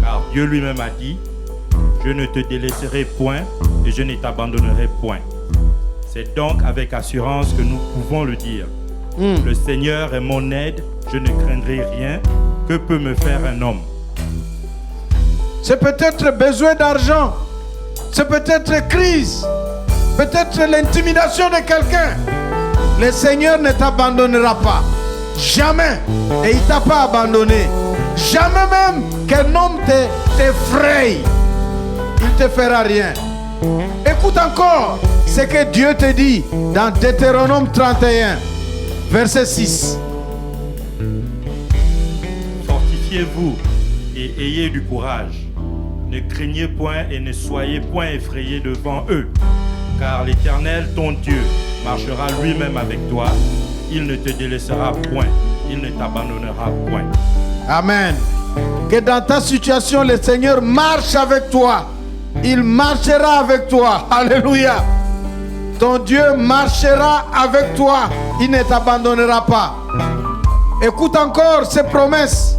Car Dieu lui-même a dit, je ne te délaisserai point et je ne t'abandonnerai point. C'est donc avec assurance que nous pouvons le dire. Le Seigneur est mon aide, je ne craindrai rien. Que peut me faire un homme? C'est peut-être besoin d'argent, c'est peut-être crise, peut-être l'intimidation de quelqu'un. Le Seigneur ne t'abandonnera pas. Jamais. Et il ne t'a pas abandonné. Jamais même qu'un homme t'effraie. Il ne te fera rien. Écoute encore ce que Dieu te dit dans Deutéronome 31, verset 6. Fortifiez-vous et ayez du courage. Ne craignez point et ne soyez point effrayés devant eux. Car l'Éternel, ton Dieu, marchera lui-même avec toi. Il ne te délaissera point. Il ne t'abandonnera point. Amen. Que dans ta situation, le Seigneur marche avec toi. Il marchera avec toi. Alléluia. Ton Dieu marchera avec toi. Il ne t'abandonnera pas. Écoute encore ces promesses.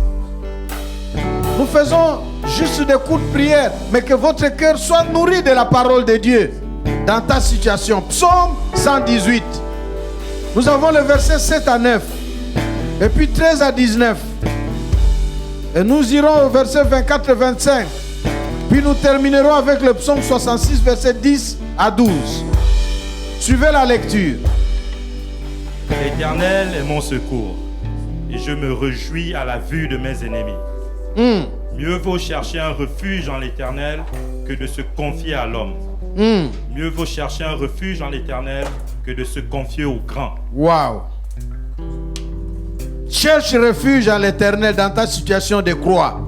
Nous faisons juste des coups de prière, mais que votre cœur soit nourri de la parole de Dieu dans ta situation. Psaume 118. Nous avons le verset 7 à 9. Et puis 13 à 19. Et nous irons au verset 24 et 25. Puis nous terminerons avec le psaume 66, verset 10 à 12. Suivez la lecture. L'Éternel est mon secours, et je me réjouis à la vue de mes ennemis. Mieux vaut chercher un refuge en l'Éternel que de se confier à l'homme. Mieux vaut chercher un refuge en l'Éternel que de se confier au grand. Waouh! Cherche refuge à l'Éternel dans ta situation de croix.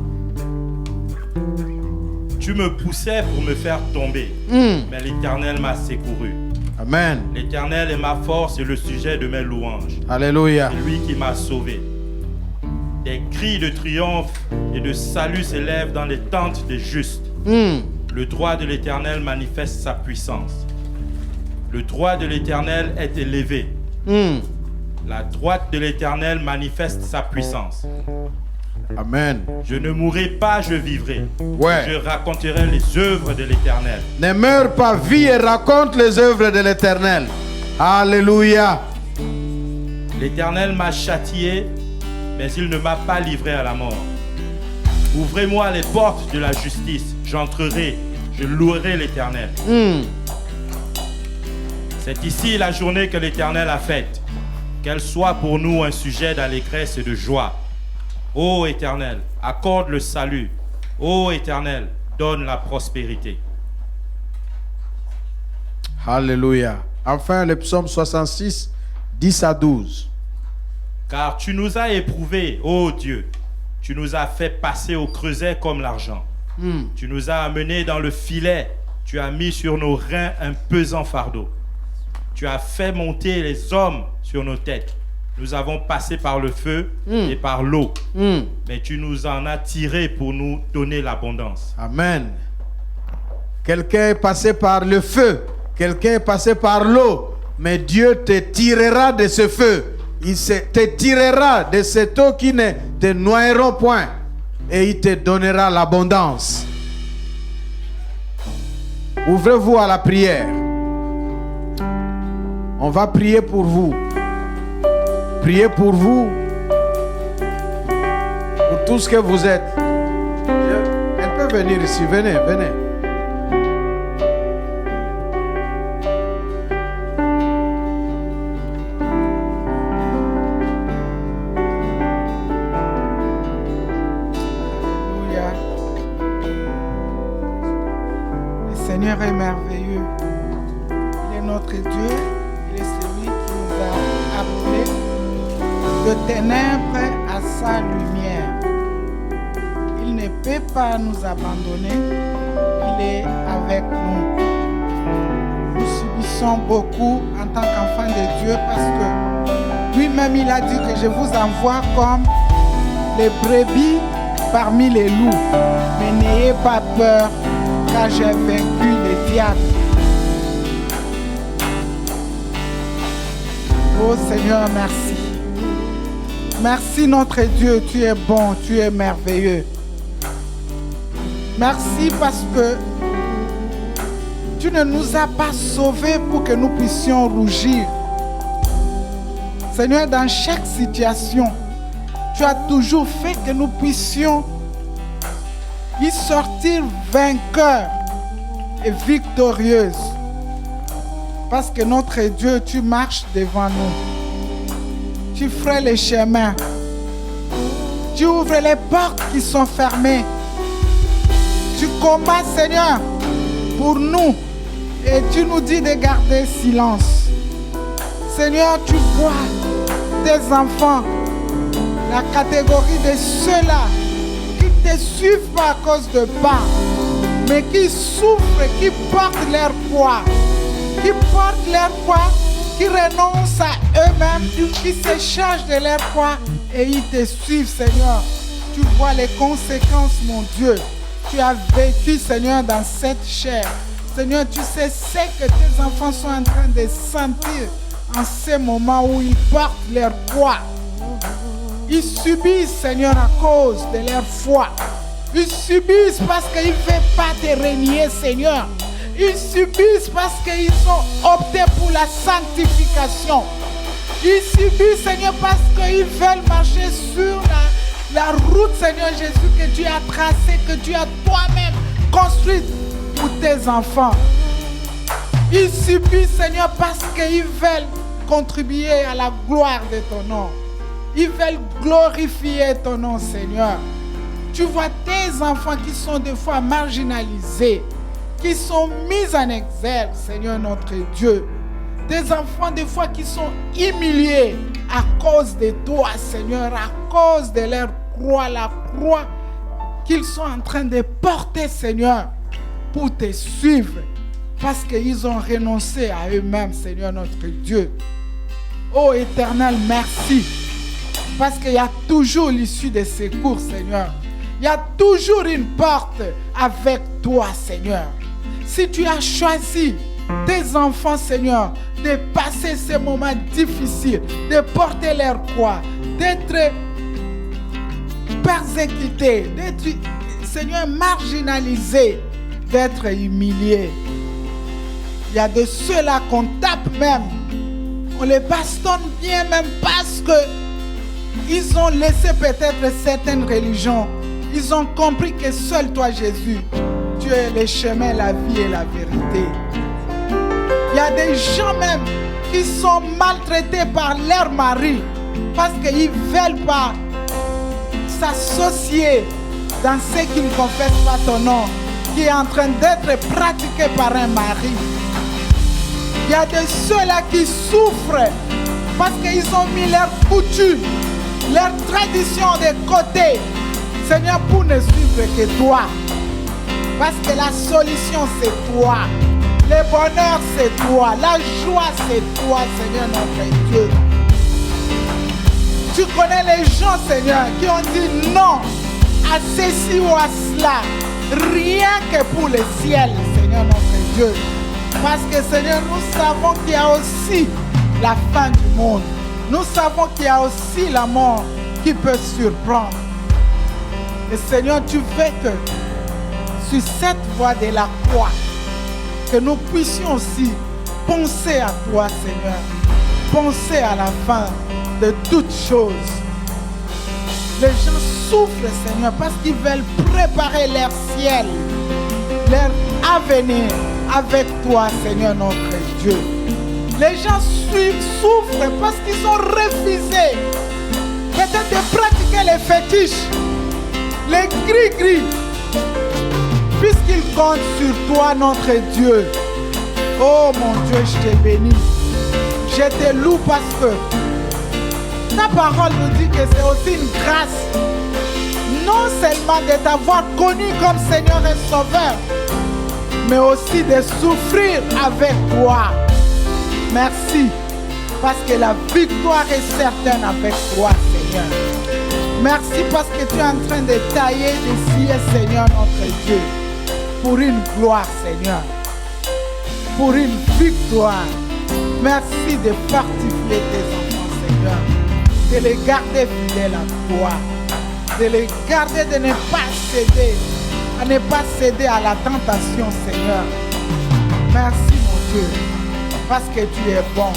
Tu me poussais pour me faire tomber, mais l'Éternel m'a secouru. Amen. L'Éternel est ma force et le sujet de mes louanges. Alléluia. C'est lui qui m'a sauvé. Des cris de triomphe et de salut s'élèvent dans les tentes des justes. Le droit de l'Éternel manifeste sa puissance. Le droit de l'Éternel est élevé. La droite de l'Éternel manifeste sa puissance. Amen. Je ne mourrai pas, je vivrai. Ouais. Je raconterai les œuvres de l'Éternel. Ne meurs pas, vis et raconte les œuvres de l'Éternel. Alléluia. L'Éternel m'a châtié, mais il ne m'a pas livré à la mort. Ouvrez-moi les portes de la justice, j'entrerai, je louerai l'Éternel. C'est ici la journée que l'Éternel a faite. Qu'elle soit pour nous un sujet d'allégresse et de joie. Ô Éternel, accorde le salut. Ô Éternel, donne la prospérité. Alléluia. Enfin, le psaume 66, 10 à 12. Car tu nous as éprouvés, ô Dieu. Tu nous as fait passer au creuset comme l'argent. Tu nous as amenés dans le filet. Tu as mis sur nos reins un pesant fardeau. Tu as fait monter les hommes sur nos têtes. Nous avons passé par le feu et par l'eau. Mais tu nous en as tirés pour nous donner l'abondance. Amen. Quelqu'un est passé par le feu. Quelqu'un est passé par l'eau. Mais Dieu te tirera de ce feu. Il te tirera de cette eau qui ne te noieront point. Et il te donnera l'abondance. Ouvrez-vous à la prière. On va prier pour vous. Priez pour vous. Pour tout ce que vous êtes. Elle peut venir ici. Venez, venez. Alléluia. Le Seigneur est merveilleux. Il est notre Dieu. Il est celui qui nous a appelés de ténèbres à sa lumière. Il ne peut pas nous abandonner. Il est avec nous. Nous subissons beaucoup en tant qu'enfants de Dieu parce que lui-même il a dit que je vous envoie comme les brebis parmi les loups. Mais n'ayez pas peur car j'ai vaincu le diable. Oh Seigneur, merci. Merci notre Dieu, tu es bon, tu es merveilleux. Merci parce que tu ne nous as pas sauvés pour que nous puissions rougir. Seigneur, dans chaque situation, tu as toujours fait que nous puissions y sortir vainqueurs et victorieuses. Parce que notre Dieu, tu marches devant nous. Tu ferais les chemins. Tu ouvres les portes qui sont fermées. Tu combats, Seigneur, pour nous. Et tu nous dis de garder silence. Seigneur, tu vois tes enfants, la catégorie de ceux-là qui ne te suivent pas à cause de pas, mais qui souffrent, qui portent leur poids. Qui portent leur poids qui renoncent à eux-mêmes, qui se chargent de leur foi et ils te suivent, Seigneur. Tu vois les conséquences, mon Dieu. Tu as vécu, Seigneur, dans cette chair. Seigneur, tu sais ce que tes enfants sont en train de sentir en ce moment où ils portent leur foi. Ils subissent, Seigneur, à cause de leur foi. Ils subissent parce qu'ils ne veulent pas te régner, Seigneur. Ils subissent parce qu'ils ont opté pour la sanctification. Ils subissent, Seigneur, parce qu'ils veulent marcher sur la route, Seigneur Jésus, que tu as tracée, que tu as toi-même construite pour tes enfants. Ils subissent, Seigneur, parce qu'ils veulent contribuer à la gloire de ton nom. Ils veulent glorifier ton nom, Seigneur. Tu vois tes enfants qui sont des fois marginalisés, qui sont mis en exergue, Seigneur notre Dieu. Des enfants des fois qui sont humiliés à cause de toi, Seigneur, à cause de leur croix, la croix qu'ils sont en train de porter, Seigneur, pour te suivre, parce qu'ils ont renoncé à eux-mêmes, Seigneur notre Dieu. Oh Éternel, merci, parce qu'il y a toujours l'issue des secours, Seigneur. Il y a toujours une porte avec toi, Seigneur. Si tu as choisi tes enfants, Seigneur, de passer ces moments difficiles, de porter leur croix, d'être persécutés, d'être, Seigneur, marginalisés, d'être humiliés. Il y a de ceux-là qu'on tape même, on les bastonne bien même parce que ils ont laissé peut-être certaines religions. Ils ont compris que seul toi, Jésus, tu es le chemin, la vie et la vérité. Il y a des gens même qui sont maltraités par leur mari parce qu'ils ne veulent pas s'associer dans ce qui ne confesse pas ton nom, qui est en train d'être pratiqué par un mari. Il y a de ceux-là qui souffrent parce qu'ils ont mis leurs coutumes, leurs traditions de côté. Seigneur, pour ne suivre que toi. Parce que la solution, c'est toi. Le bonheur, c'est toi. La joie, c'est toi, Seigneur notre Dieu. Tu connais les gens, Seigneur, qui ont dit non à ceci ou à cela. Rien que pour le ciel, Seigneur notre Dieu. Parce que, Seigneur, nous savons qu'il y a aussi la fin du monde. Nous savons qu'il y a aussi la mort qui peut surprendre. Et Seigneur, tu veux que sur cette voie de la croix, que nous puissions aussi penser à toi, Seigneur. Penser à la fin de toutes choses. Les gens souffrent, Seigneur, parce qu'ils veulent préparer leur ciel, leur avenir avec toi, Seigneur notre Dieu. Les gens souffrent parce qu'ils ont refusé peut-être de pratiquer les fétiches, les gris-gris, puisqu'ils comptent sur toi, notre Dieu. Oh mon Dieu, je te bénis. Je te loue parce que ta parole nous dit que c'est aussi une grâce, non seulement de t'avoir connu comme Seigneur et Sauveur, mais aussi de souffrir avec toi. Merci, parce que la victoire est certaine avec toi, Seigneur. Merci parce que tu es en train de tailler des sciers, Seigneur notre Dieu, pour une gloire, Seigneur, pour une victoire. Merci de fortifier tes enfants, Seigneur, de les garder fidèles à toi, de les garder, de ne pas céder, à ne pas céder à la tentation, Seigneur. Merci, mon Dieu, parce que tu es bon.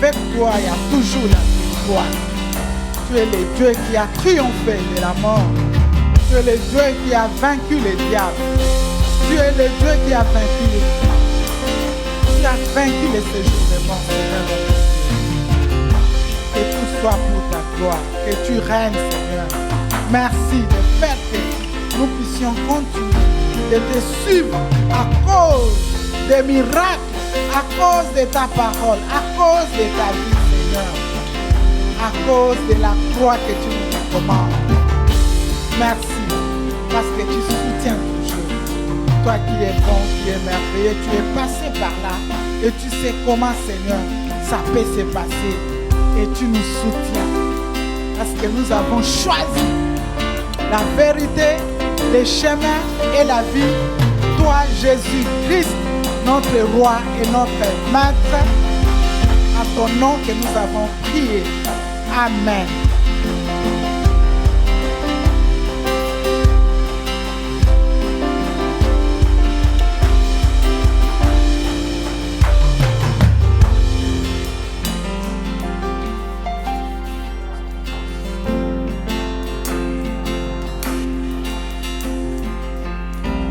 Avec toi, il y a toujours la victoire. Tu es le Dieu qui a triomphé de la mort. Tu es le Dieu qui a vaincu le diable. Tu es le Dieu qui a vaincu le diable. Tu as vaincu le séjour des morts, Seigneur. Que tout soit pour ta gloire. Que tu règnes, Seigneur. Merci de faire que nous puissions continuer de te suivre à cause des miracles, à cause de ta parole, à cause de ta vie, Seigneur. À cause de la croix que tu nous commandes. Merci, parce que tu soutiens toujours. Toi qui es bon, qui es merveilleux, tu es passé par là et tu sais comment, Seigneur, ça peut se passer. Et tu nous soutiens. Parce que nous avons choisi la vérité, le chemin et la vie. Toi, Jésus-Christ, notre roi et notre maître. À ton nom que nous avons prié. Amen.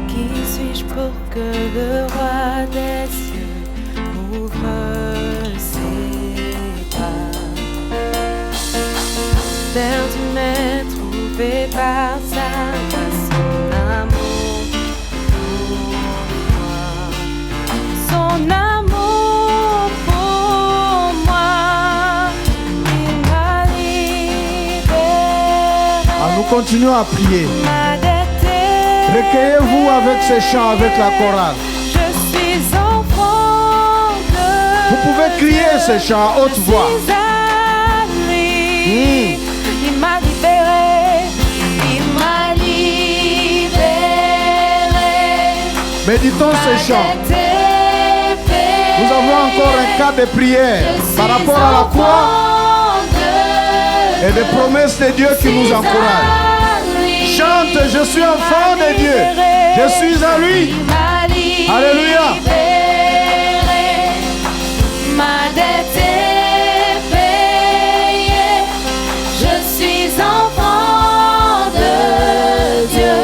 Qui suis-je pour que le roi des cieux ouvre ses pas? Père, tu m'as trouvé par sa grâce, son amour pour moi. Son amour pour moi, il m'a libéré. Ah, nous continuons à prier. M'a déterré. Recueillez-vous avec ces chants, avec la chorale. Je suis enfant de Vous pouvez crier ces chants à haute voix. Je suis à lui. Il m'a libéré. Il m'a libéré. Méditons ces chants. Nous avons encore un cas de prière par rapport à la croix et des promesses de Dieu qui nous encouragent. Chante, je suis enfant de Dieu. Je suis à lui. Alléluia. Ma dette est payée. Je suis enfant de Dieu.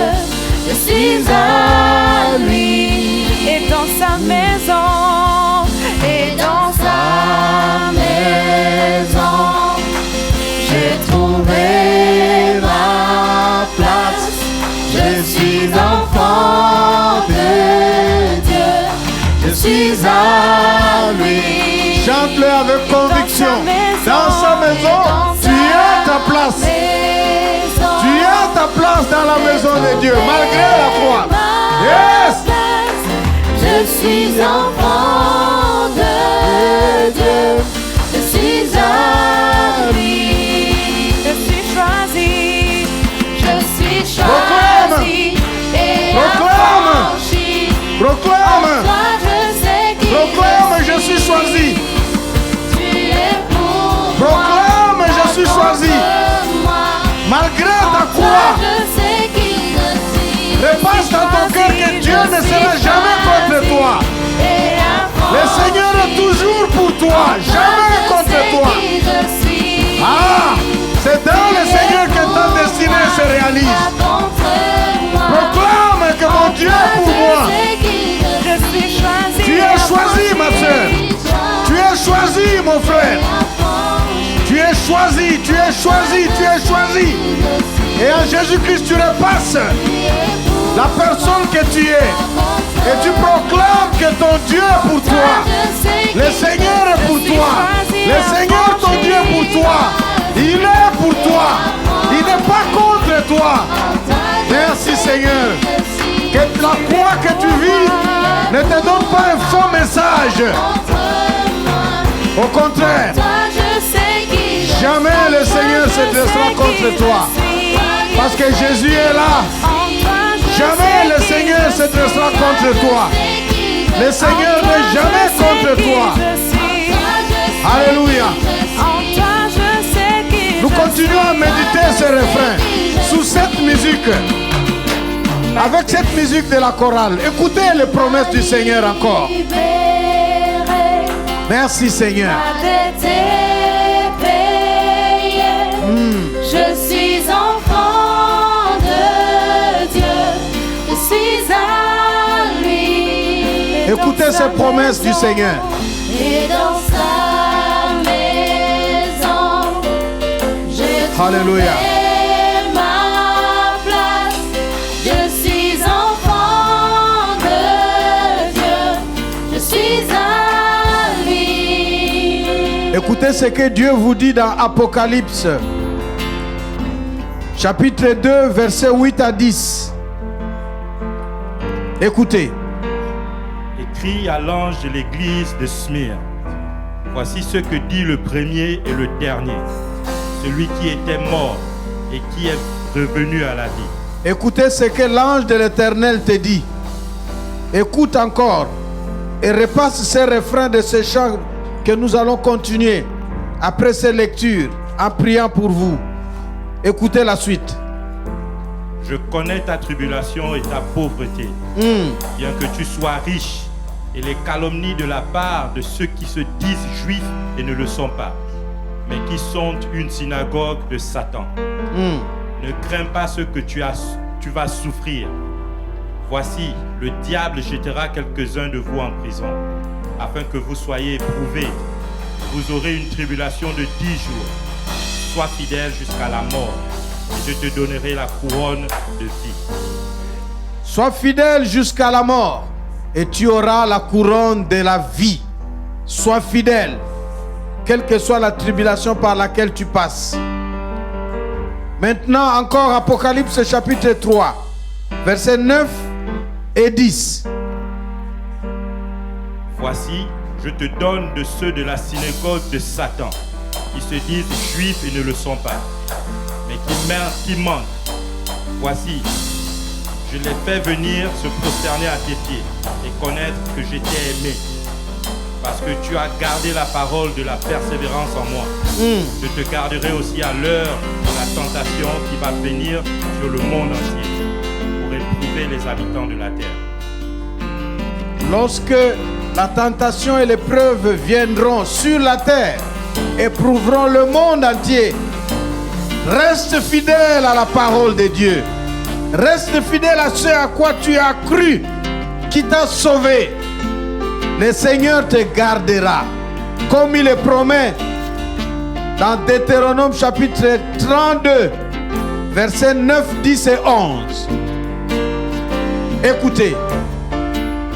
Je suis à lui. Et dans sa maison. Et dans sa maison. J'ai trouvé ma place. Je suis enfant de Dieu. Je suis à lui. Chante-le avec conviction. Dans sa maison, tu as ta place. Tu as ta place dans la maison de Dieu, malgré la croix. Yes! Je suis enfant de Dieu. Je suis à lui. Je suis choisi. Je suis Proclame. choisi. Et Proclame. affranchi. Proclame. Toi, je sais qui Proclame, je suis choisi. tu es pour Proclame, moi. je suis choisi. Moi. Malgré ta Toi, croix, je sais qui je suis. repasse dans ton cœur que Dieu ne sera jamais contre toi. Le Seigneur est toujours pour toi, jamais contre toi. Ah, c'est dans le Seigneur que ta destinée se réalise. Proclame que mon Dieu est pour moi. Tu es choisi, ma soeur. Tu es choisi, mon frère. Tu es choisi, tu es choisi, tu es choisi. Et en Jésus-Christ, tu repasses la personne que tu es. Et tu proclames que ton Dieu est pour toi. Le Seigneur est pour toi. Le Seigneur, ton Dieu est pour toi. Il est pour toi. Il n'est pas contre toi. Merci Seigneur. Que la croix que tu vis ne te donne pas un faux message. Au contraire, jamais le Seigneur se dressera contre toi. Parce que Jésus est là. Jamais le Seigneur se dressera contre toi. Le Seigneur n'est jamais contre toi. Alléluia. Nous continuons à méditer ce refrain sous cette musique. Avec cette musique de la chorale. Écoutez les promesses du Seigneur encore. Merci Seigneur. Je suis enfant de Dieu. Je suis à lui. Écoutez ces promesses du Seigneur. Et dans sa maison, j'ai Alléluia. trouvé ma place. Je suis enfant de Dieu. Je suis à lui. Écoutez ce que Dieu vous dit dans Apocalypse. Chapitre 2, versets 8 à 10. Écoutez. Écrit à l'ange de l'église de Smyrne. Voici ce que dit le premier et le dernier, celui qui était mort et qui est revenu à la vie. Écoutez ce que l'ange de l'Éternel te dit. Écoute encore et repasse ces refrains de ce chant que nous allons continuer après ces lectures en priant pour vous. Écoutez la suite. Je connais ta tribulation et ta pauvreté, bien que tu sois riche, et les calomnies de la part de ceux qui se disent juifs et ne le sont pas, mais qui sont une synagogue de Satan. Ne crains pas ce que tu vas souffrir. Voici, le diable jettera quelques-uns de vous en prison, afin que vous soyez éprouvés. Vous aurez une tribulation de 10 jours. Sois fidèle jusqu'à la mort, et je te donnerai la couronne de vie. Sois fidèle jusqu'à la mort et tu auras la couronne de la vie. Sois fidèle, quelle que soit la tribulation par laquelle tu passes. Maintenant encore Apocalypse chapitre 3, versets 9 et 10. Voici, je te donne de ceux de la synagogue de Satan, qui se disent juifs et ne le sont pas, mais qui mentent. Voici, je les fais venir se prosterner à tes pieds et connaître que je t'ai aimé, parce que tu as gardé la parole de la persévérance en moi. Je te garderai aussi à l'heure de la tentation qui va venir sur le monde entier, pour éprouver les habitants de la terre. Lorsque la tentation et l'épreuve viendront sur la terre, éprouveront le monde entier, reste fidèle à la parole de Dieu. Reste fidèle à ce à quoi tu as cru, qui t'a sauvé. Le Seigneur te gardera, comme il est promis dans Deutéronome chapitre 32, versets 9, 10 et 11. Écoutez.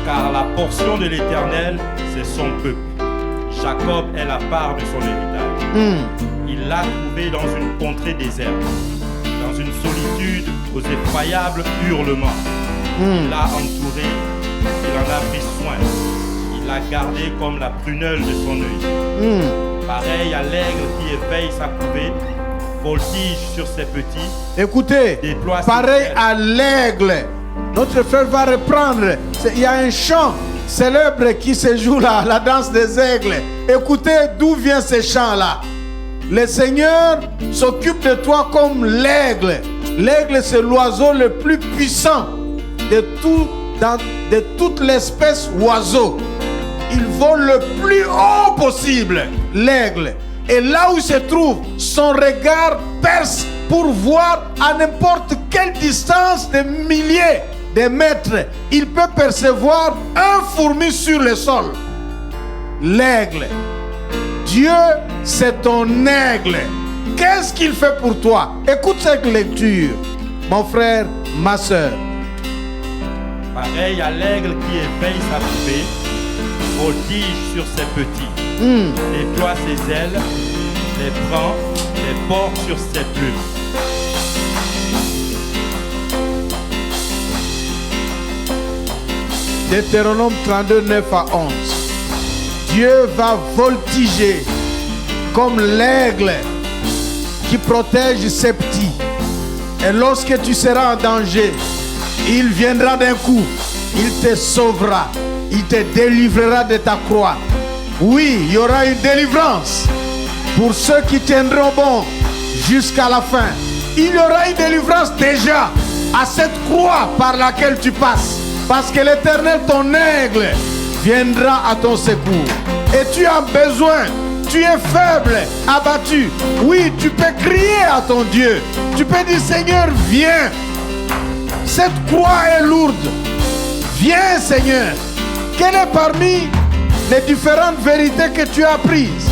Car la portion de l'Éternel, c'est son peuple. Jacob est la part de son héritage. Il l'a trouvé dans une contrée déserte, dans une solitude aux effroyables hurlements. Il l'a entouré, il en a pris soin. Il l'a gardé comme la prunelle de son œil. Pareil à l'aigle qui éveille sa couvée, voltige sur ses petits. Écoutez, pareil à l'aigle. Notre frère va reprendre. Il y a un chant célèbre qui se joue là, la danse des aigles. Écoutez d'où vient ce chant-là. Le Seigneur s'occupe de toi comme l'aigle. L'aigle, c'est l'oiseau le plus puissant de toute l'espèce oiseau. Il vole le plus haut possible, l'aigle. Et là où il se trouve, son regard perce pour voir à n'importe quelle distance de milliers de mètres. Il peut percevoir un fourmi sur le sol. L'aigle. Dieu, c'est ton aigle. Qu'est-ce qu'il fait pour toi? Écoute cette lecture, mon frère, ma soeur. Pareil à l'aigle qui éveille sa poupée, voltige sur ses petits, déploie ses ailes, les prend, les porte sur ses plumes. Deutéronome 32, 9 à 11. Dieu va voltiger comme l'aigle qui protège ses petits. Et lorsque tu seras en danger, il viendra d'un coup, il te sauvera, il te délivrera de ta croix. Oui, il y aura une délivrance pour ceux qui tiendront bon jusqu'à la fin. Il y aura une délivrance déjà à cette croix par laquelle tu passes. Parce que l'Éternel, ton aigle, viendra à ton secours. Et tu as besoin, tu es faible, abattu. Oui, tu peux crier à ton Dieu. Tu peux dire, Seigneur, viens. Cette croix est lourde. Viens, Seigneur. Quelle est parmi les différentes vérités que tu as prises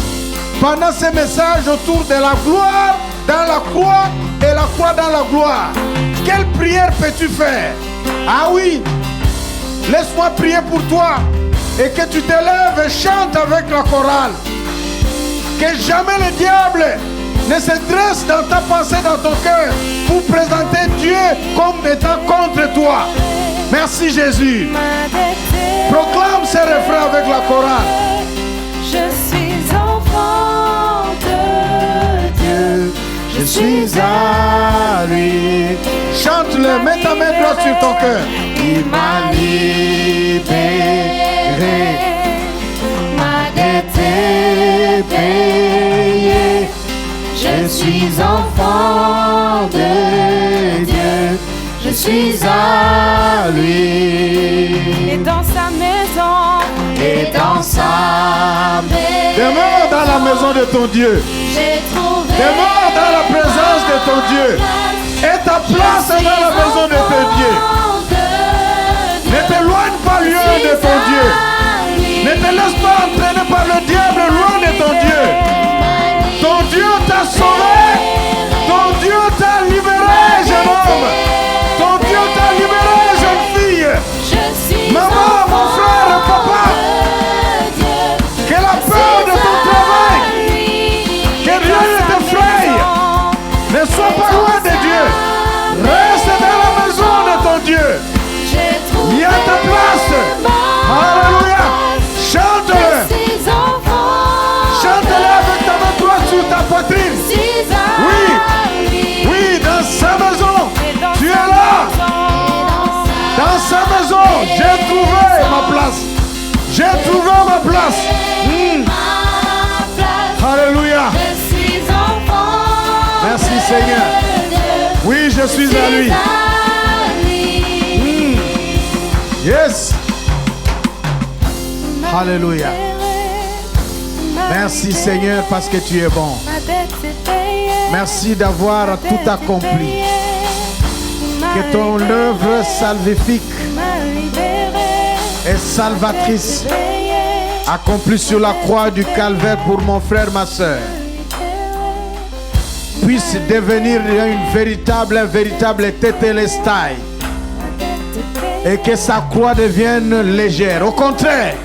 pendant ces messages autour de la gloire dans la croix et la croix dans la gloire? Quelle prière peux-tu faire? Ah oui, laisse-moi prier pour toi et que tu te lèves et chantes avec la chorale. Que jamais le diable ne se dresse dans ta pensée, dans ton cœur, pour présenter Dieu comme étant contre toi. Merci Jésus. Proclame ces refrains avec la chorale. Je suis en enfant de Dieu. Je suis à lui. Chante-le, mets ta main droite sur ton cœur. Il m'a libéré, Ma dette est payée. Je suis enfant de Dieu. je suis à lui. Et dans sa maison, Et dans sa maison, demeure dans la maison de ton Dieu. j'ai trouvé Demeure dans la présence de ton Dieu. Et ta place est dans la maison de ton Dieu. Ne t'éloigne pas loin de ton Dieu. Ne te laisse pas entraîner par le diable loin de ton Dieu. Ton Dieu t'a sauvé. Ton Dieu t'a libéré, jeune homme. Ton Dieu t'a libéré, jeune fille. Maman, mon frère, papa. Que la peur de ton travail, que rien ne t'effraie. Ne sois pas loin de Dieu. Reste dans la maison de ton Dieu. Il y a ta place. Alléluia. Chante-le. Chante-le avec ta main droite sur ta poitrine. Oui. Oui, dans sa maison. Tu es là. Dans sa maison. J'ai trouvé ma place. J'ai trouvé ma place. Alléluia. Merci Seigneur. Oui, je suis à lui. Yes. Alléluia. Merci Seigneur parce que tu es bon. Merci d'avoir tout accompli. Que ton œuvre salvifique et salvatrice accomplie sur la croix du calvaire pour mon frère, ma soeur, puisse devenir un véritable tétélestai et que sa croix devienne légère. Au contraire,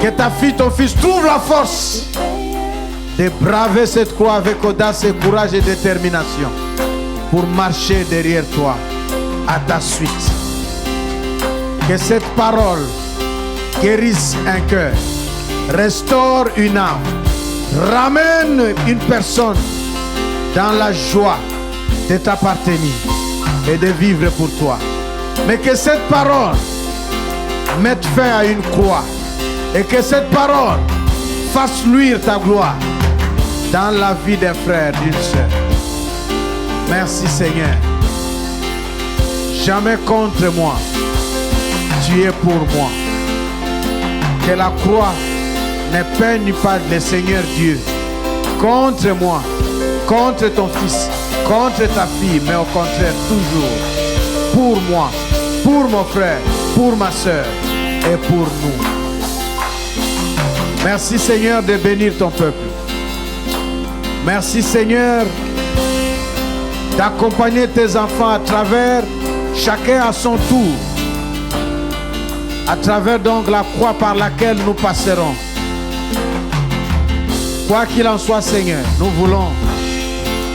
que ta fille, ton fils trouve la force de braver cette croix avec audace et courage et détermination pour marcher derrière toi à ta suite. Que cette parole guérisse un cœur, restaure une âme, ramène une personne dans la joie de t'appartenir et de vivre pour toi. Mais que cette parole mette fin à une croix et que cette parole fasse luire ta gloire dans la vie d'un frère, d'une sœur. Merci Seigneur. Jamais contre moi. Tu es pour moi. Que la croix ne peigne pas le Seigneur Dieu contre moi, contre ton fils, contre ta fille, mais au contraire toujours pour moi, pour mon frère, pour ma soeur et pour nous. Merci Seigneur de bénir ton peuple. Merci Seigneur d'accompagner tes enfants à travers, chacun à son tour, à travers donc la croix par laquelle nous passerons. Quoi qu'il en soit Seigneur, nous voulons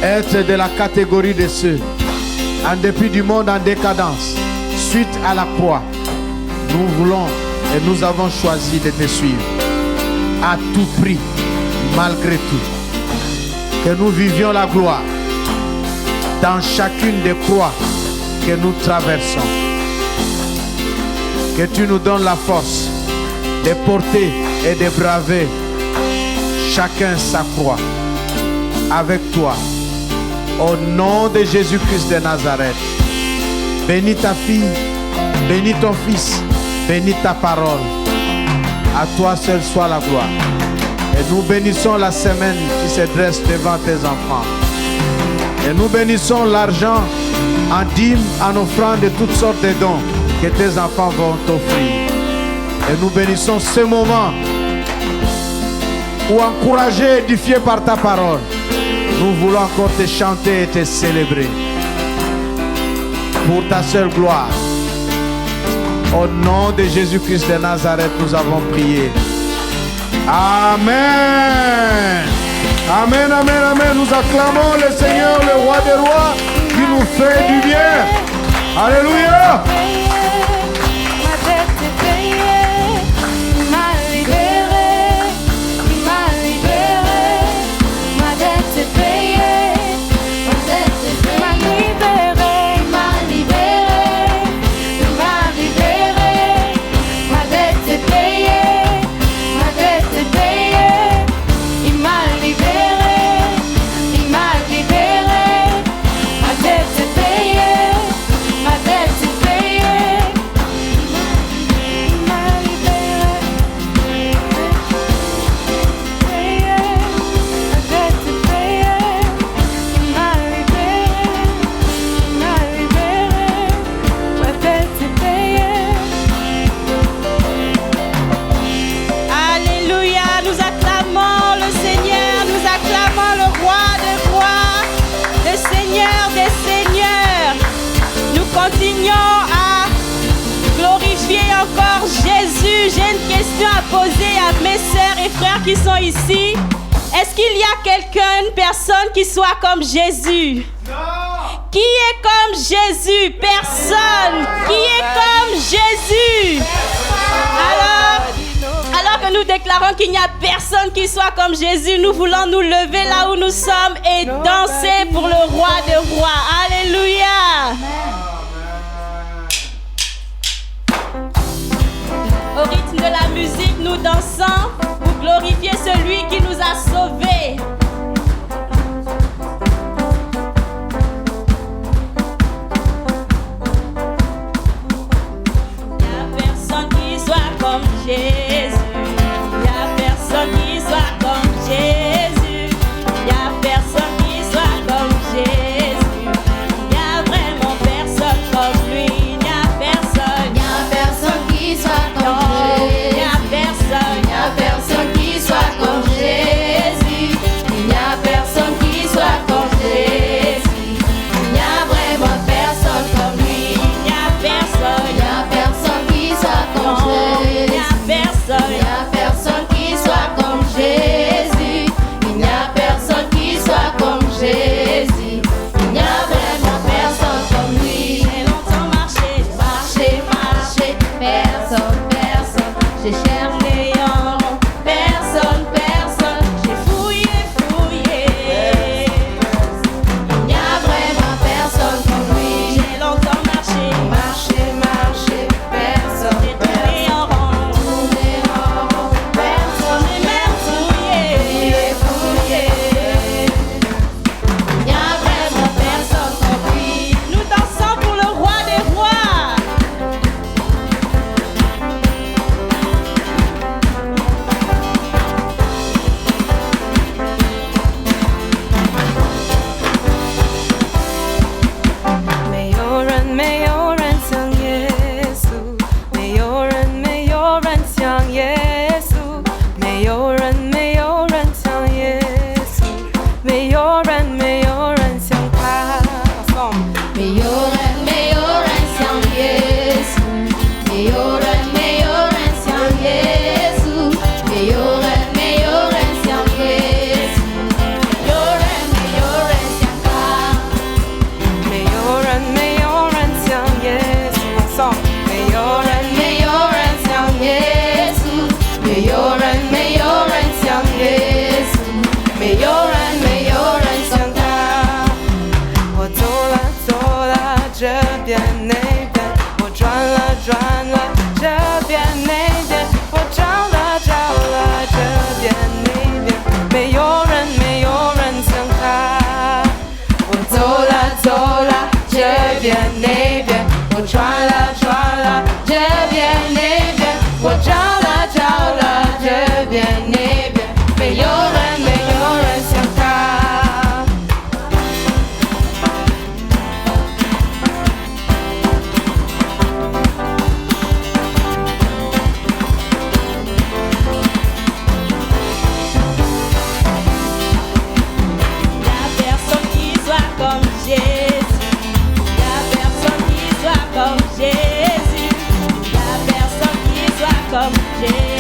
être de la catégorie de ceux, en dépit du monde en décadence, suite à la croix, nous voulons et nous avons choisi de te suivre à tout prix, malgré tout. Que nous vivions la gloire dans chacune des croix que nous traversons. Que tu nous donnes la force de porter et de braver chacun sa croix avec toi. Au nom de Jésus-Christ de Nazareth, bénis ta fille, bénis ton fils, bénis ta parole. À toi seul soit la gloire. Et nous bénissons la semaine qui se dresse devant tes enfants. Et nous bénissons l'argent en dîmes, en offrant de toutes sortes de dons que tes enfants vont t'offrir. Et nous bénissons ce moment où, encouragés, édifiés par ta parole, nous voulons encore te chanter et te célébrer. Pour ta seule gloire. Au nom de Jésus-Christ de Nazareth, nous avons prié. Amen. Amen, amen, amen. Nous acclamons le Seigneur, le roi des rois, qui nous fait du bien. Alléluia. Ma dette est payée, il m'a libéré, il m'a j'ai une question à poser à mes sœurs et frères qui sont ici. Est-ce qu'il y a quelqu'un, une personne qui soit comme Jésus? Qui est comme Jésus? Personne. Qui est comme Jésus? Alors que nous déclarons qu'il n'y a personne qui soit comme Jésus, nous voulons nous lever là où nous sommes et danser pour le roi des rois. Alléluia. Au rythme de la musique, nous dansons pour glorifier celui qui nous a sauvés. Il n'y a personne qui soit comme Jésus. Il n'y a personne qui soit comme Jésus. Il n'y a personne qui soit comme Jésus. Il n'y a vraiment personne comme lui. Il n'y a personne. Il n'y a personne qui soit comme Il n'y a personne. Il n'y a personne qui soit comme Jésus. Il n'y a personne qui soit comme Jésus. Il n'y a vraiment personne comme lui. Il n'y a personne. Il n'y a personne qui soit comme Il n'y a Jésus. personne. Il n'y a personne qui soit comme Jésus. Il n'y a personne qui soit comme Jésus. Il n'y a vraiment personne comme lui. J'ai longtemps marché, Marcher, marcher, personne, personne. J'ai cherché en rond, personne, personne. j'ai fouillé, fouillé. Il n'y a vraiment personne comme lui. J'ai longtemps marché, Marcher, marcher, personne, j'ai tourné personne. en rond. Tourner en rond, personne, J'ai même fouillé. fouillé. Il n'y a vraiment personne comme lui. Nous dansons pour le roi des rois. 메요란 성 예수 메요란 성 예수 메요란 성 예수 메요란 성 파송 Meilleur ancien Jésus. Meilleur ancien Jésus. Meilleur ancien Jésus. Meilleur ancien car. 메요란 성 예수 파송 메요란 Meilleur ancien Jésus. Meilleur ancien Jésus. Meilleur ancien car. 我走了走了这边那边，我转了转了这边那边，我找了找了这边那边，没有人像他。我走了走了这边那边，我转了转了这边那边，我找了找了这边那边，没有人像他。Il n'y a personne qui soit comme Jésus. Il n'y a personne qui soit comme Jésus. Il n'y a personne qui soit comme Jésus.